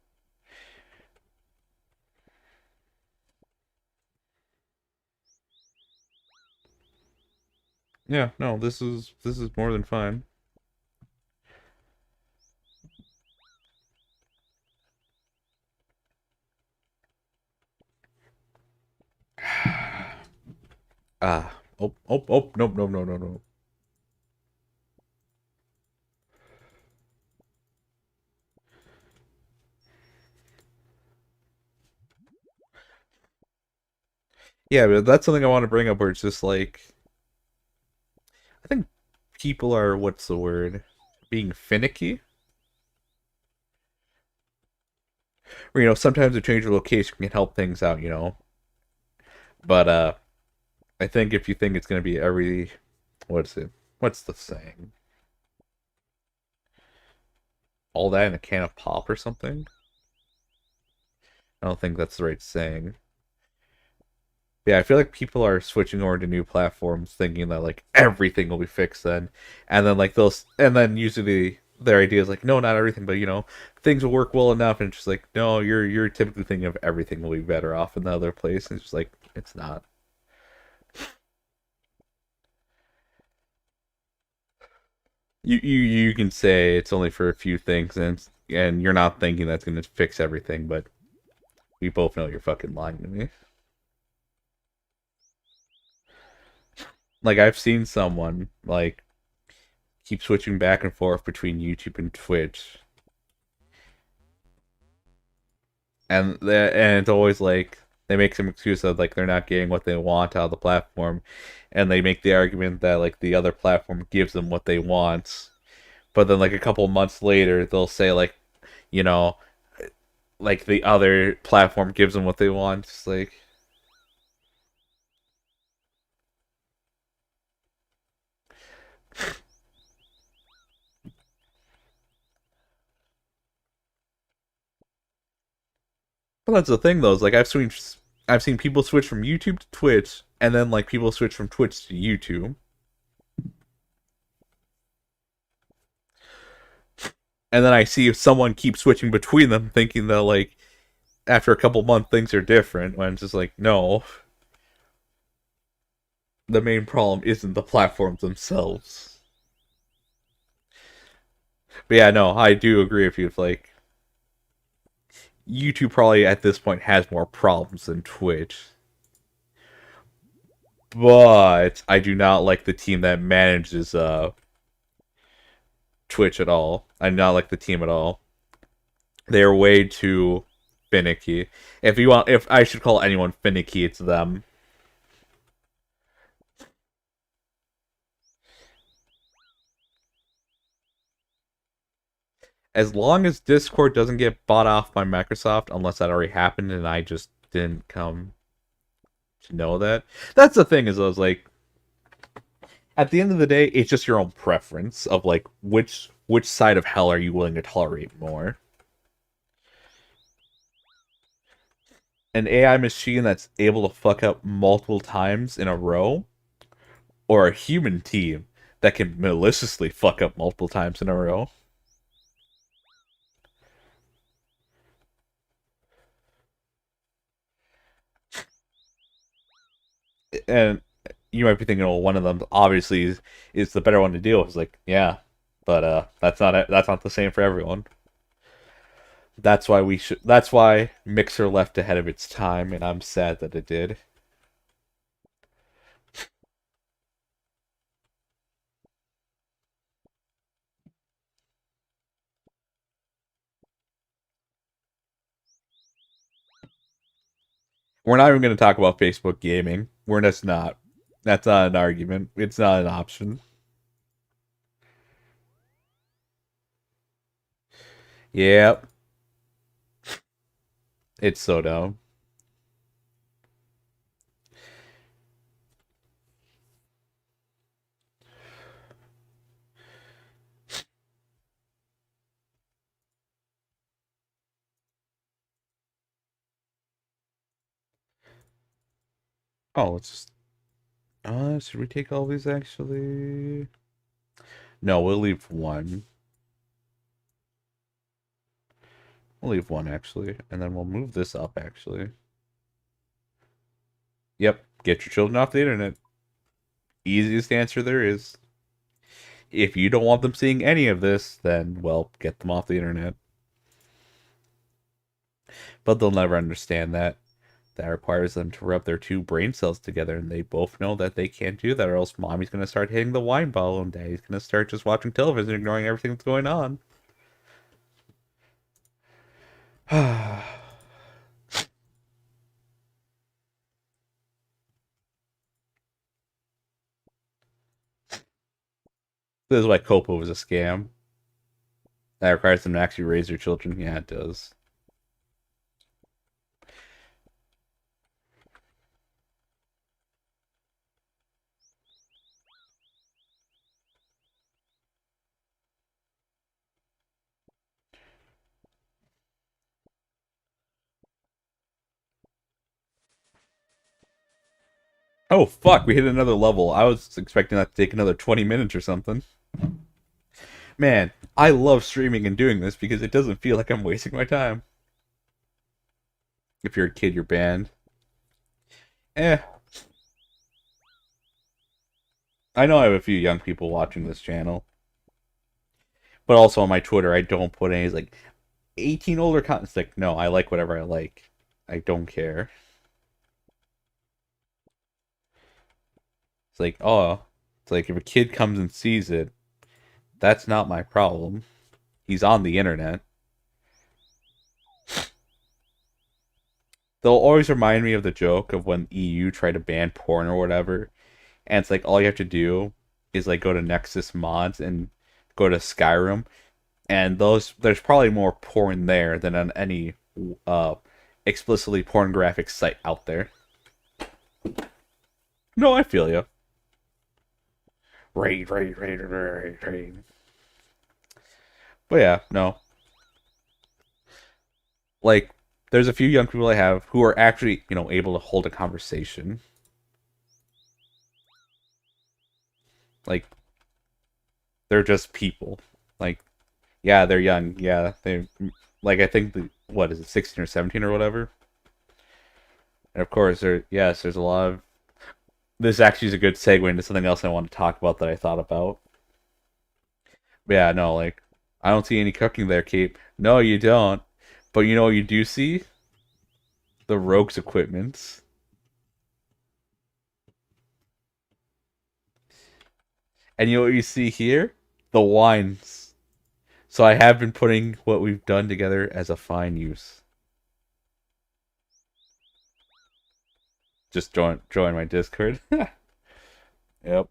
Yeah, no, this is more than fine. Nope, no, no, no, no. Yeah, but that's something I want to bring up where it's just like, I think people are, what's the word? Being finicky? Or, sometimes a change of location can help things out. But, I think if you think it's going to be what's it? What's the saying? All that in a can of pop or something? I don't think that's the right saying. Yeah, I feel like people are switching over to new platforms thinking that like everything will be fixed then. And then usually their idea is like, no, not everything, but things will work well enough, and it's just like, no, you're typically thinking of everything will be better off in the other place, and it's just like it's not. You can say it's only for a few things, and you're not thinking that's gonna fix everything, but we both know you're fucking lying to me. Like I've seen someone like keep switching back and forth between YouTube and Twitch, and it's always like they make some excuse of like they're not getting what they want out of the platform, and they make the argument that like the other platform gives them what they want, but then like a couple months later they'll say like, you know, like the other platform gives them what they want. It's like, well, that's the thing though. Is like I've seen people switch from YouTube to Twitch, and then like people switch from Twitch to YouTube, and then I see if someone keeps switching between them, thinking that like after a couple months things are different. When it's just like, no, the main problem isn't the platforms themselves. But yeah, no, I do agree with you. If like YouTube probably at this point has more problems than Twitch, but I do not like the team that manages Twitch at all. I do not like the team at all. They are way too finicky. If I should call anyone finicky, it's them. As long as Discord doesn't get bought off by Microsoft, unless that already happened and I just didn't come to know that. That's the thing is, I was like, at the end of the day, it's just your own preference of like which side of hell are you willing to tolerate more. An AI machine that's able to fuck up multiple times in a row, or a human team that can maliciously fuck up multiple times in a row. And you might be thinking, well, one of them obviously is the better one to deal with. It's like, yeah, but that's not the same for everyone. That's why Mixer left ahead of its time, and I'm sad that it did. We're not even going to talk about Facebook gaming. We're just not. That's not an argument. It's not an option. Yep. It's so dumb. Oh, let's just. Should we take all these actually? No, we'll leave one. We'll leave one actually, and then we'll move this up actually. Yep, get your children off the internet. Easiest answer there is. If you don't want them seeing any of this, then, well, get them off the internet. But they'll never understand that. That requires them to rub their two brain cells together, and they both know that they can't do that, or else mommy's going to start hitting the wine bottle, and daddy's going to start just watching television, ignoring everything that's going on. This is why Copa was a scam. That requires them to actually raise their children. Yeah, it does. Oh, fuck, we hit another level. I was expecting that to take another 20 minutes or something. Man, I love streaming and doing this because it doesn't feel like I'm wasting my time. If you're a kid, you're banned. Eh. I know I have a few young people watching this channel. But also on my Twitter, I don't put any like 18 older content. It's like, no, I like whatever I like. I don't care. It's like, oh, it's like if a kid comes and sees it, that's not my problem. He's on the internet. They'll always remind me of the joke of when EU tried to ban porn or whatever. And it's like all you have to do is like go to Nexus mods and go to Skyrim, and those there's probably more porn there than on any uh explicitly pornographic site out there. No, I feel you. Raid. But yeah, no. Like, there's a few young people I have who are actually, able to hold a conversation. Like, they're just people. Like, yeah, they're young. Yeah, they like I think what is it, 16 or 17 or whatever. And of course, there's a lot of this actually is a good segue into something else I want to talk about that I thought about. But yeah, no, like I don't see any cooking there, Kate. No, you don't. But you know what you do see? The rogues equipment. And you know what you see here? The wines. So I have been putting what we've done together as a fine use. Just join my Discord. Yep.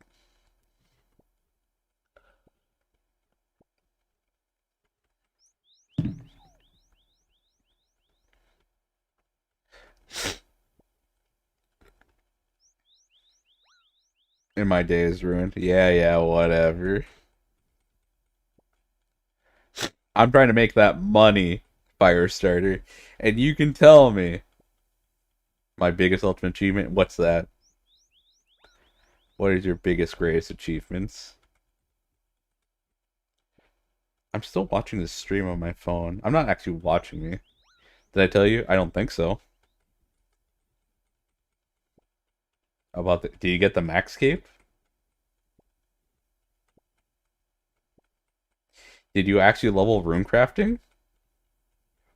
And my day is ruined. Yeah, whatever. I'm trying to make that money, Firestarter. And you can tell me my biggest ultimate achievement. What's that? What is your biggest, greatest achievements? I'm still watching this stream on my phone. I'm not actually watching me. Did I tell you? I don't think so. About the, do you get the max cape? Did you actually level rune crafting?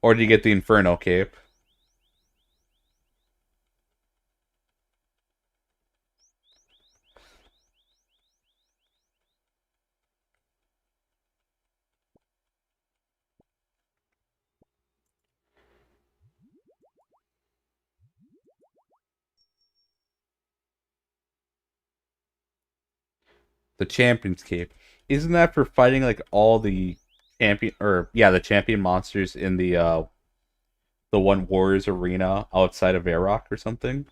Or did you get the Inferno cape? The Champion's Cape. Isn't that for fighting like all the champion or yeah, the champion monsters in the one Warriors arena outside of Varrock or something?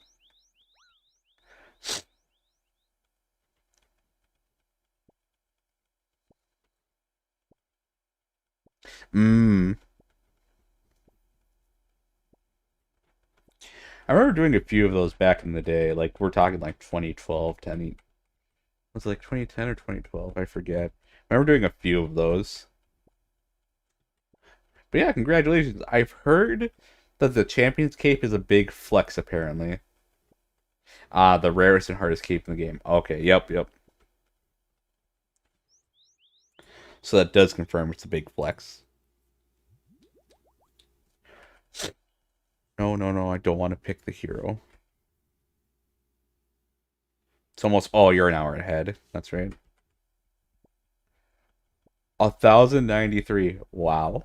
Mmm. I remember doing a few of those back in the day. Like we're talking like 2012, 10. Was it like 2010 or 2012? I forget. I remember doing a few of those. But yeah, congratulations. I've heard that the Champion's Cape is a big flex apparently. Ah, the rarest and hardest cape in the game. Okay, yep. So that does confirm it's a big flex. No, I don't want to pick the hero. It's almost, oh, you're an hour ahead. That's right. 1,093. Wow.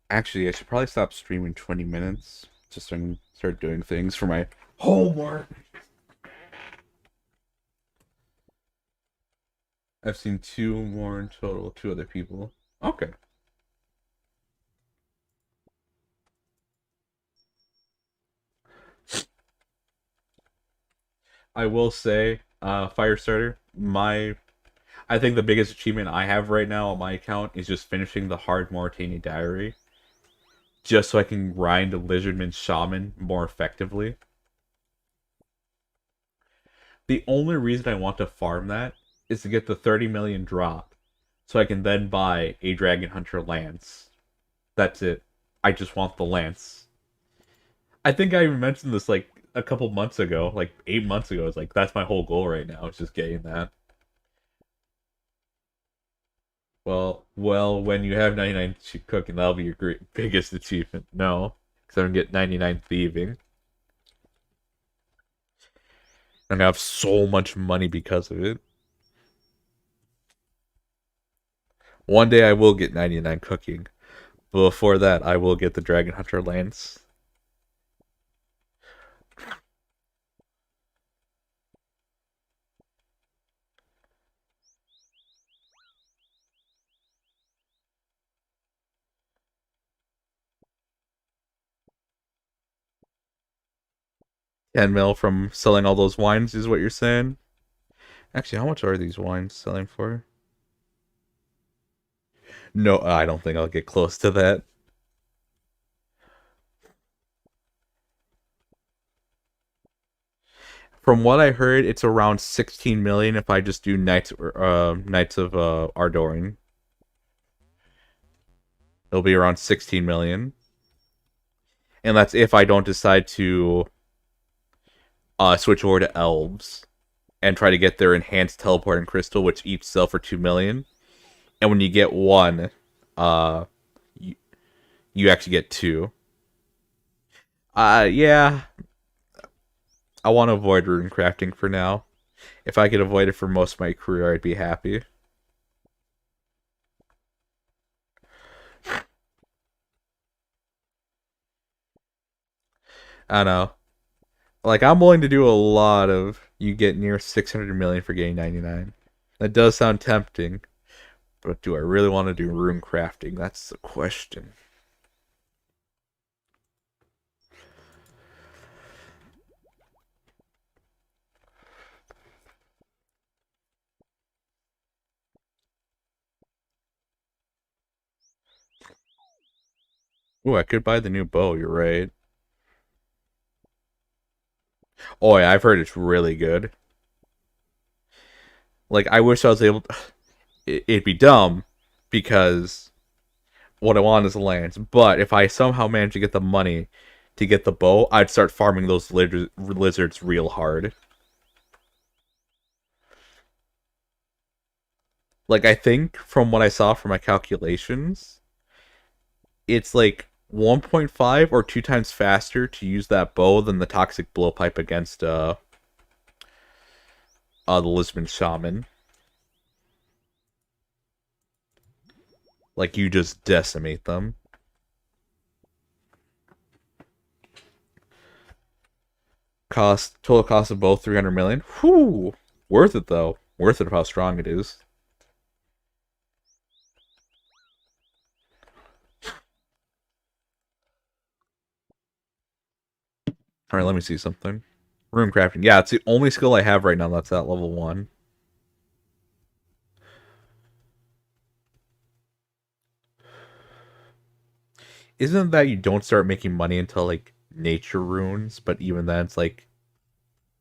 I should probably stop streaming 20 minutes just so I can start doing things for my homework. I've seen two more in total, two other people. Okay. I will say, Firestarter, I think the biggest achievement I have right now on my account is just finishing the hard Mauritania Diary. Just so I can grind a Lizardman Shaman more effectively. The only reason I want to farm that is to get the 30 million drop. So I can then buy a Dragon Hunter Lance. That's it. I just want the Lance. I think I even mentioned this like a couple months ago, like 8 months ago. It's like that's my whole goal right now. It's just getting that. Well, when you have 99 cooking, that'll be your biggest achievement. No, because I'm gonna get 99 thieving. I'm gonna have so much money because of it. One day I will get 99 cooking. But before that, I will get the Dragon Hunter Lance. $10 mil from selling all those wines is what you're saying? Actually, how much are these wines selling for? No, I don't think I'll get close to that. From what I heard, it's around 16 million if I just do Knights of Ardorin. It'll be around 16 million. And that's if I don't decide to switch over to elves and try to get their enhanced teleporting crystal, which each sell for 2 million. And when you get one, uh, you actually get two. Yeah, I want to avoid rune crafting for now. If I could avoid it for most of my career, I'd be happy. I don't know. Like, I'm willing to do a lot of you get near 600 million for getting 99. That does sound tempting, but do I really want to do rune crafting? That's the question. Ooh, I could buy the new bow, you're right. Oh yeah, I've heard it's really good. Like, I wish I was able to... It'd be dumb, because what I want is lands. But if I somehow manage to get the money to get the bow, I'd start farming those lizards real hard. Like, I think from what I saw from my calculations, it's like 1.5 or 2 times faster to use that bow than the toxic blowpipe against the Lisbon Shaman. Like you just decimate them. Total cost of both 300 million. Whew. Worth it though. Worth it of how strong it is. All right, let me see something. Room crafting. Yeah, it's the only skill I have right now that's at level 1. Isn't that you don't start making money until like nature runes, but even then it's like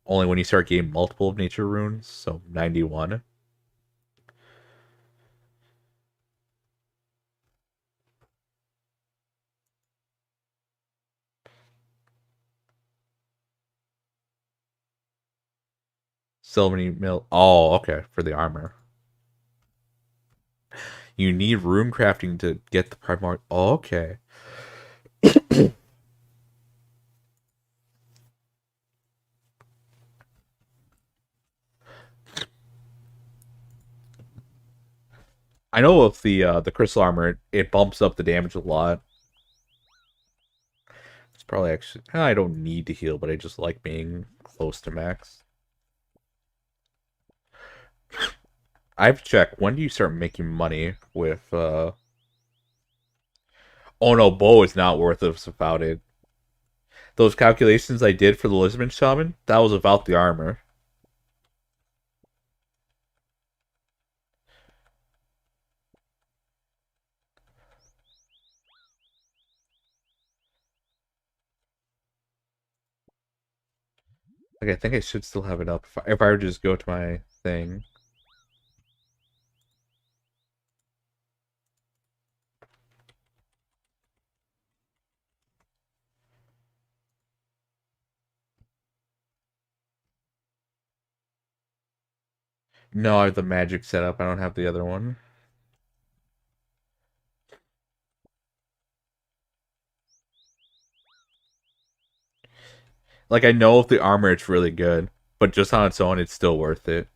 only when you start getting multiple of nature runes, so 91. So many mil. Oh, okay, for the armor. You need rune crafting to get the primary. Oh, okay. I know with the crystal armor, it bumps up the damage a lot. It's probably actually I don't need to heal, but I just like being close to max. I've checked. When do you start making money with? Oh no, bow is not worth it without it. Those calculations I did for the Lisbon shaman, that was without the armor. Like I think I should still have it up if I were to just go to my thing. No, I have the magic set up. I don't have the other one. Like I know if the armor it's really good, but just on its own it's still worth it.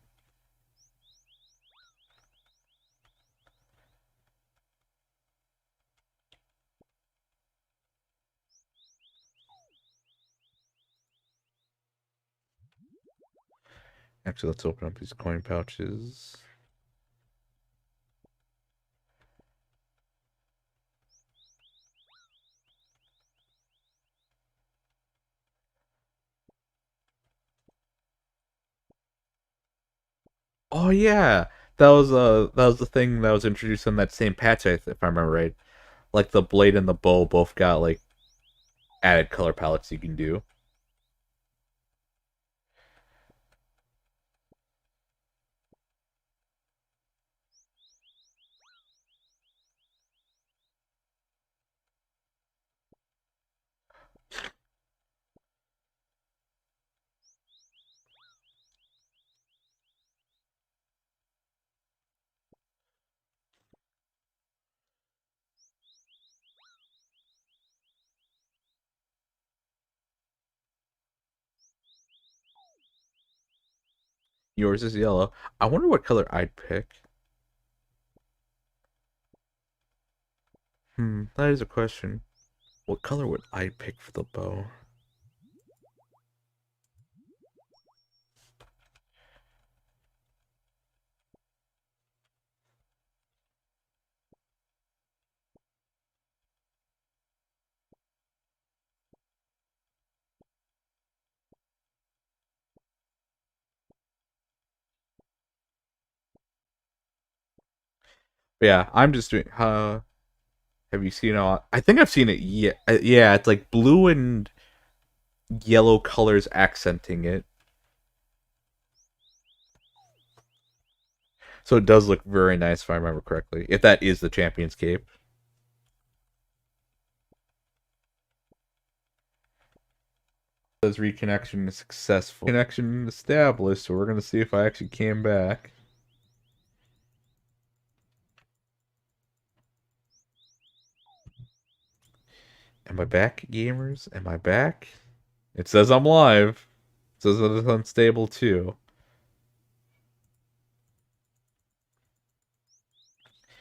Actually, let's open up these coin pouches. Oh yeah, that was the thing that was introduced in that same patch, if I remember right. Like the blade and the bow both got like added color palettes you can do. Yours is yellow. I wonder what color I'd pick. That is a question. What color would I pick for the bow? But yeah, I'm just doing. Have you seen it? I think I've seen it. Yeah, yeah. It's like blue and yellow colors accenting it, so it does look very nice if I remember correctly. If that is the champion's cape. Says reconnection is successful. Connection established. So we're gonna see if I actually came back. Am I back, gamers? Am I back? It says I'm live. It says that it's unstable too.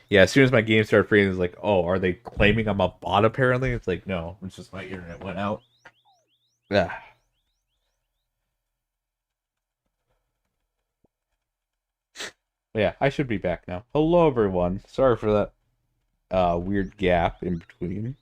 Yeah, as soon as my game started freezing, it's like, oh, are they claiming I'm a bot apparently? It's like, no, it's just my internet went out. Yeah. Yeah, I should be back now. Hello, everyone. Sorry for that weird gap in between.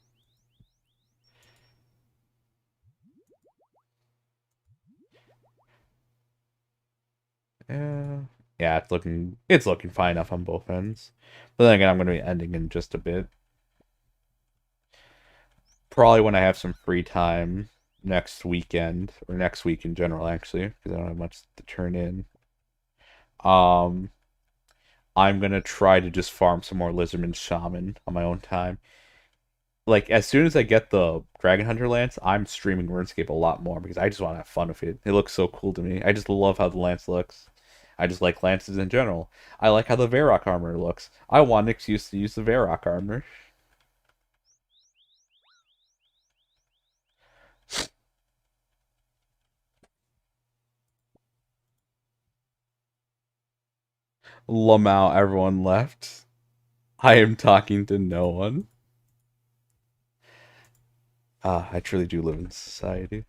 Yeah, yeah, it's looking fine enough on both ends. But then again, I'm going to be ending in just a bit. Probably when I have some free time next weekend or next week in general, actually, because I don't have much to turn in. Um, I'm gonna try to just farm some more Lizardman Shaman on my own time. Like as soon as I get the Dragon Hunter Lance, I'm streaming RuneScape a lot more because I just want to have fun with it. It looks so cool to me. I just love how the lance looks. I just like lances in general. I like how the Varrock armor looks. I want an excuse to use the Varrock armor. Lamau, everyone left. I am talking to no one. Ah, I truly do live in society.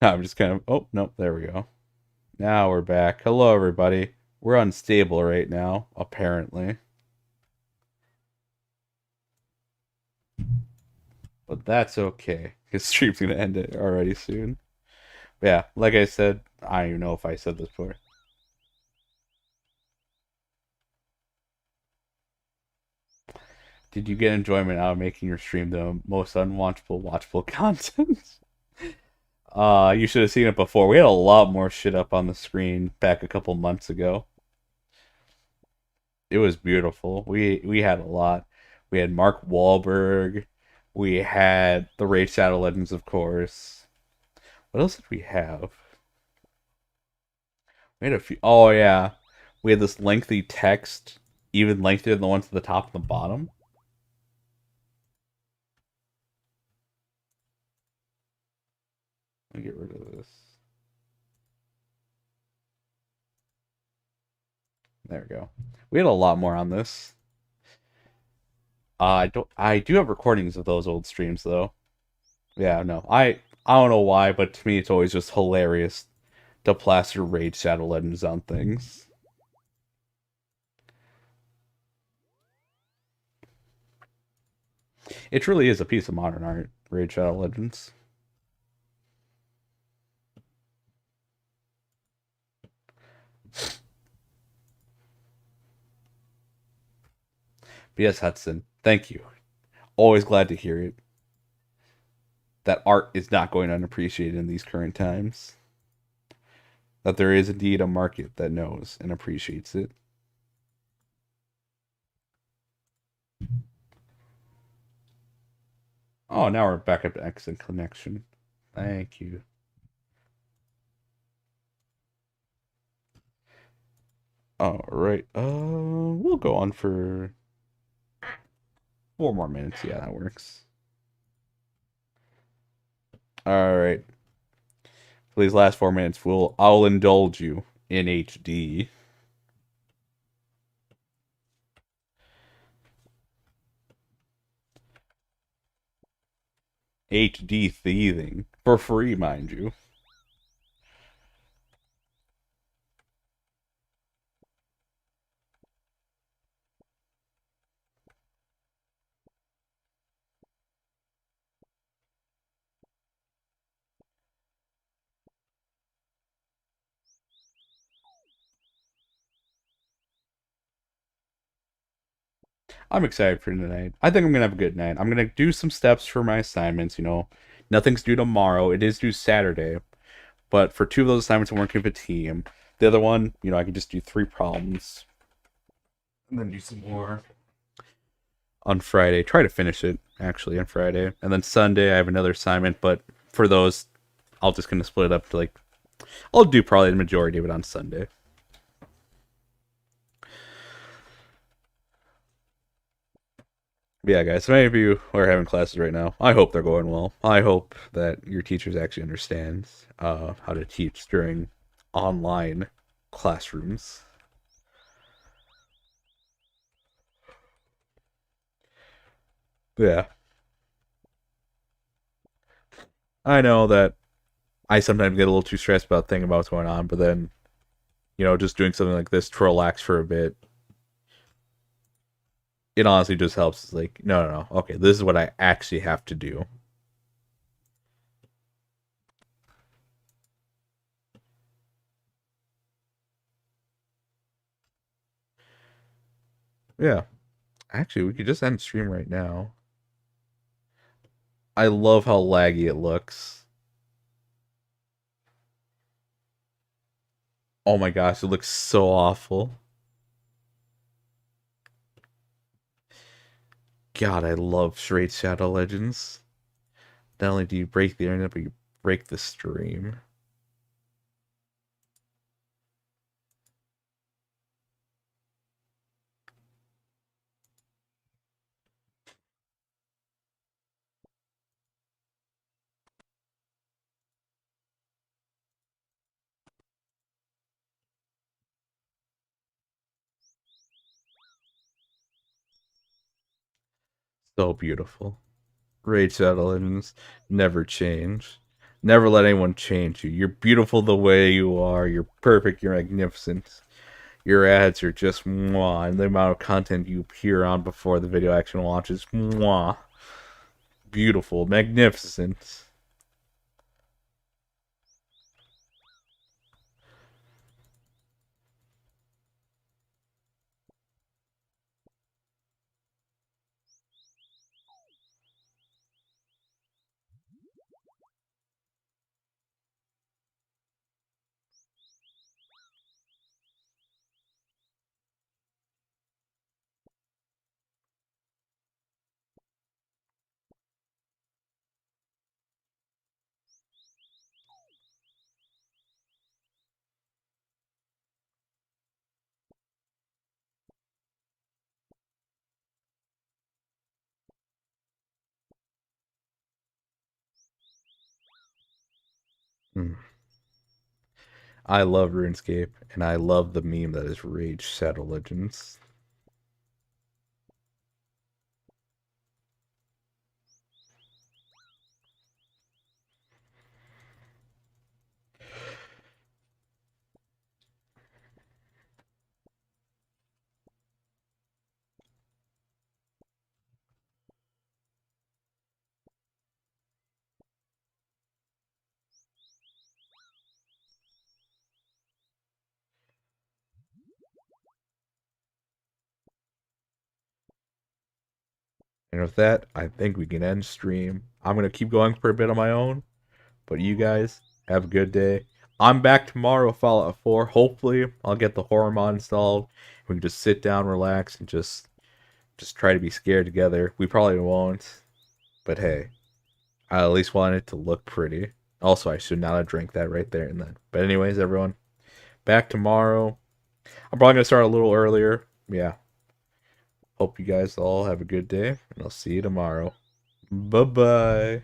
I'm just kind of. Oh, nope, there we go. Now we're back. Hello, everybody. We're unstable right now, apparently. But that's okay, because stream's gonna end it already soon. But yeah, like I said, I don't even know if I said this before. Did you get enjoyment out of making your stream the most watchable content? You should have seen it before. We had a lot more shit up on the screen back a couple months ago. It was beautiful. We had a lot. We had Mark Wahlberg. We had the Raid Shadow Legends, of course. What else did we have? We had a few. Oh yeah, we had this lengthy text, even lengthier than the ones at the top and the bottom. Let me get rid of this. There we go. We had a lot more on this. I don't. I do have recordings of those old streams though. Yeah, no. I don't know why, but to me it's always just hilarious to plaster Raid Shadow Legends on things. It truly is a piece of modern art, Raid Shadow Legends. But yes, Hudson, thank you. Always glad to hear it. That art is not going unappreciated in these current times. That there is indeed a market that knows and appreciates it. Oh, now we're back up to excellent connection. Thank you. All right. We'll go on for 4 more minutes. Yeah, that works. All right. For these last 4 minutes, I'll indulge you in HD. HD thieving. For free, mind you. I'm excited for tonight. I think I'm gonna have a good night. I'm gonna do some steps for my assignments. Nothing's due tomorrow. It is due Saturday, but for two of those assignments, I'm working with a team. The other one, I can just do 3 problems and then do some more on Friday. Try to finish it actually on Friday, and then Sunday I have another assignment. But for those, I'll just gonna split it up to I'll do probably the majority of it on Sunday. But yeah, guys, so many of you who are having classes right now, I hope they're going well. I hope that your teachers actually understand how to teach during online classrooms. Yeah, I know that I sometimes get a little too stressed about thinking about what's going on, but then, just doing something like this to relax for a bit, it honestly just helps. It's like, no, no, no. Okay, this is what I actually have to do. Yeah. Actually, we could just end stream right now. I love how laggy it looks. Oh my gosh, it looks so awful. God, I love Straight Shadow Legends. Not only do you break the internet, but you break the stream. So beautiful. Raid Shadow Legends never change. Never let anyone change you. You're beautiful the way you are. You're perfect. You're magnificent. Your ads are just mwah. And the amount of content you appear on before the video actually launches, mwah. Beautiful. Magnificent. Mm. I love RuneScape, and I love the meme that is Raid Shadow Legends. And with that, I think we can end stream. I'm going to keep going for a bit on my own, but you guys have a good day. I'm back tomorrow with Fallout 4. Hopefully, I'll get the horror mod installed. We can just sit down, relax, and just try to be scared together. We probably won't, but hey, I at least want it to look pretty. Also, I should not have drank that right there and then. But anyways, everyone, back tomorrow. I'm probably gonna start a little earlier. Yeah. Hope you guys all have a good day, and I'll see you tomorrow. Bye bye.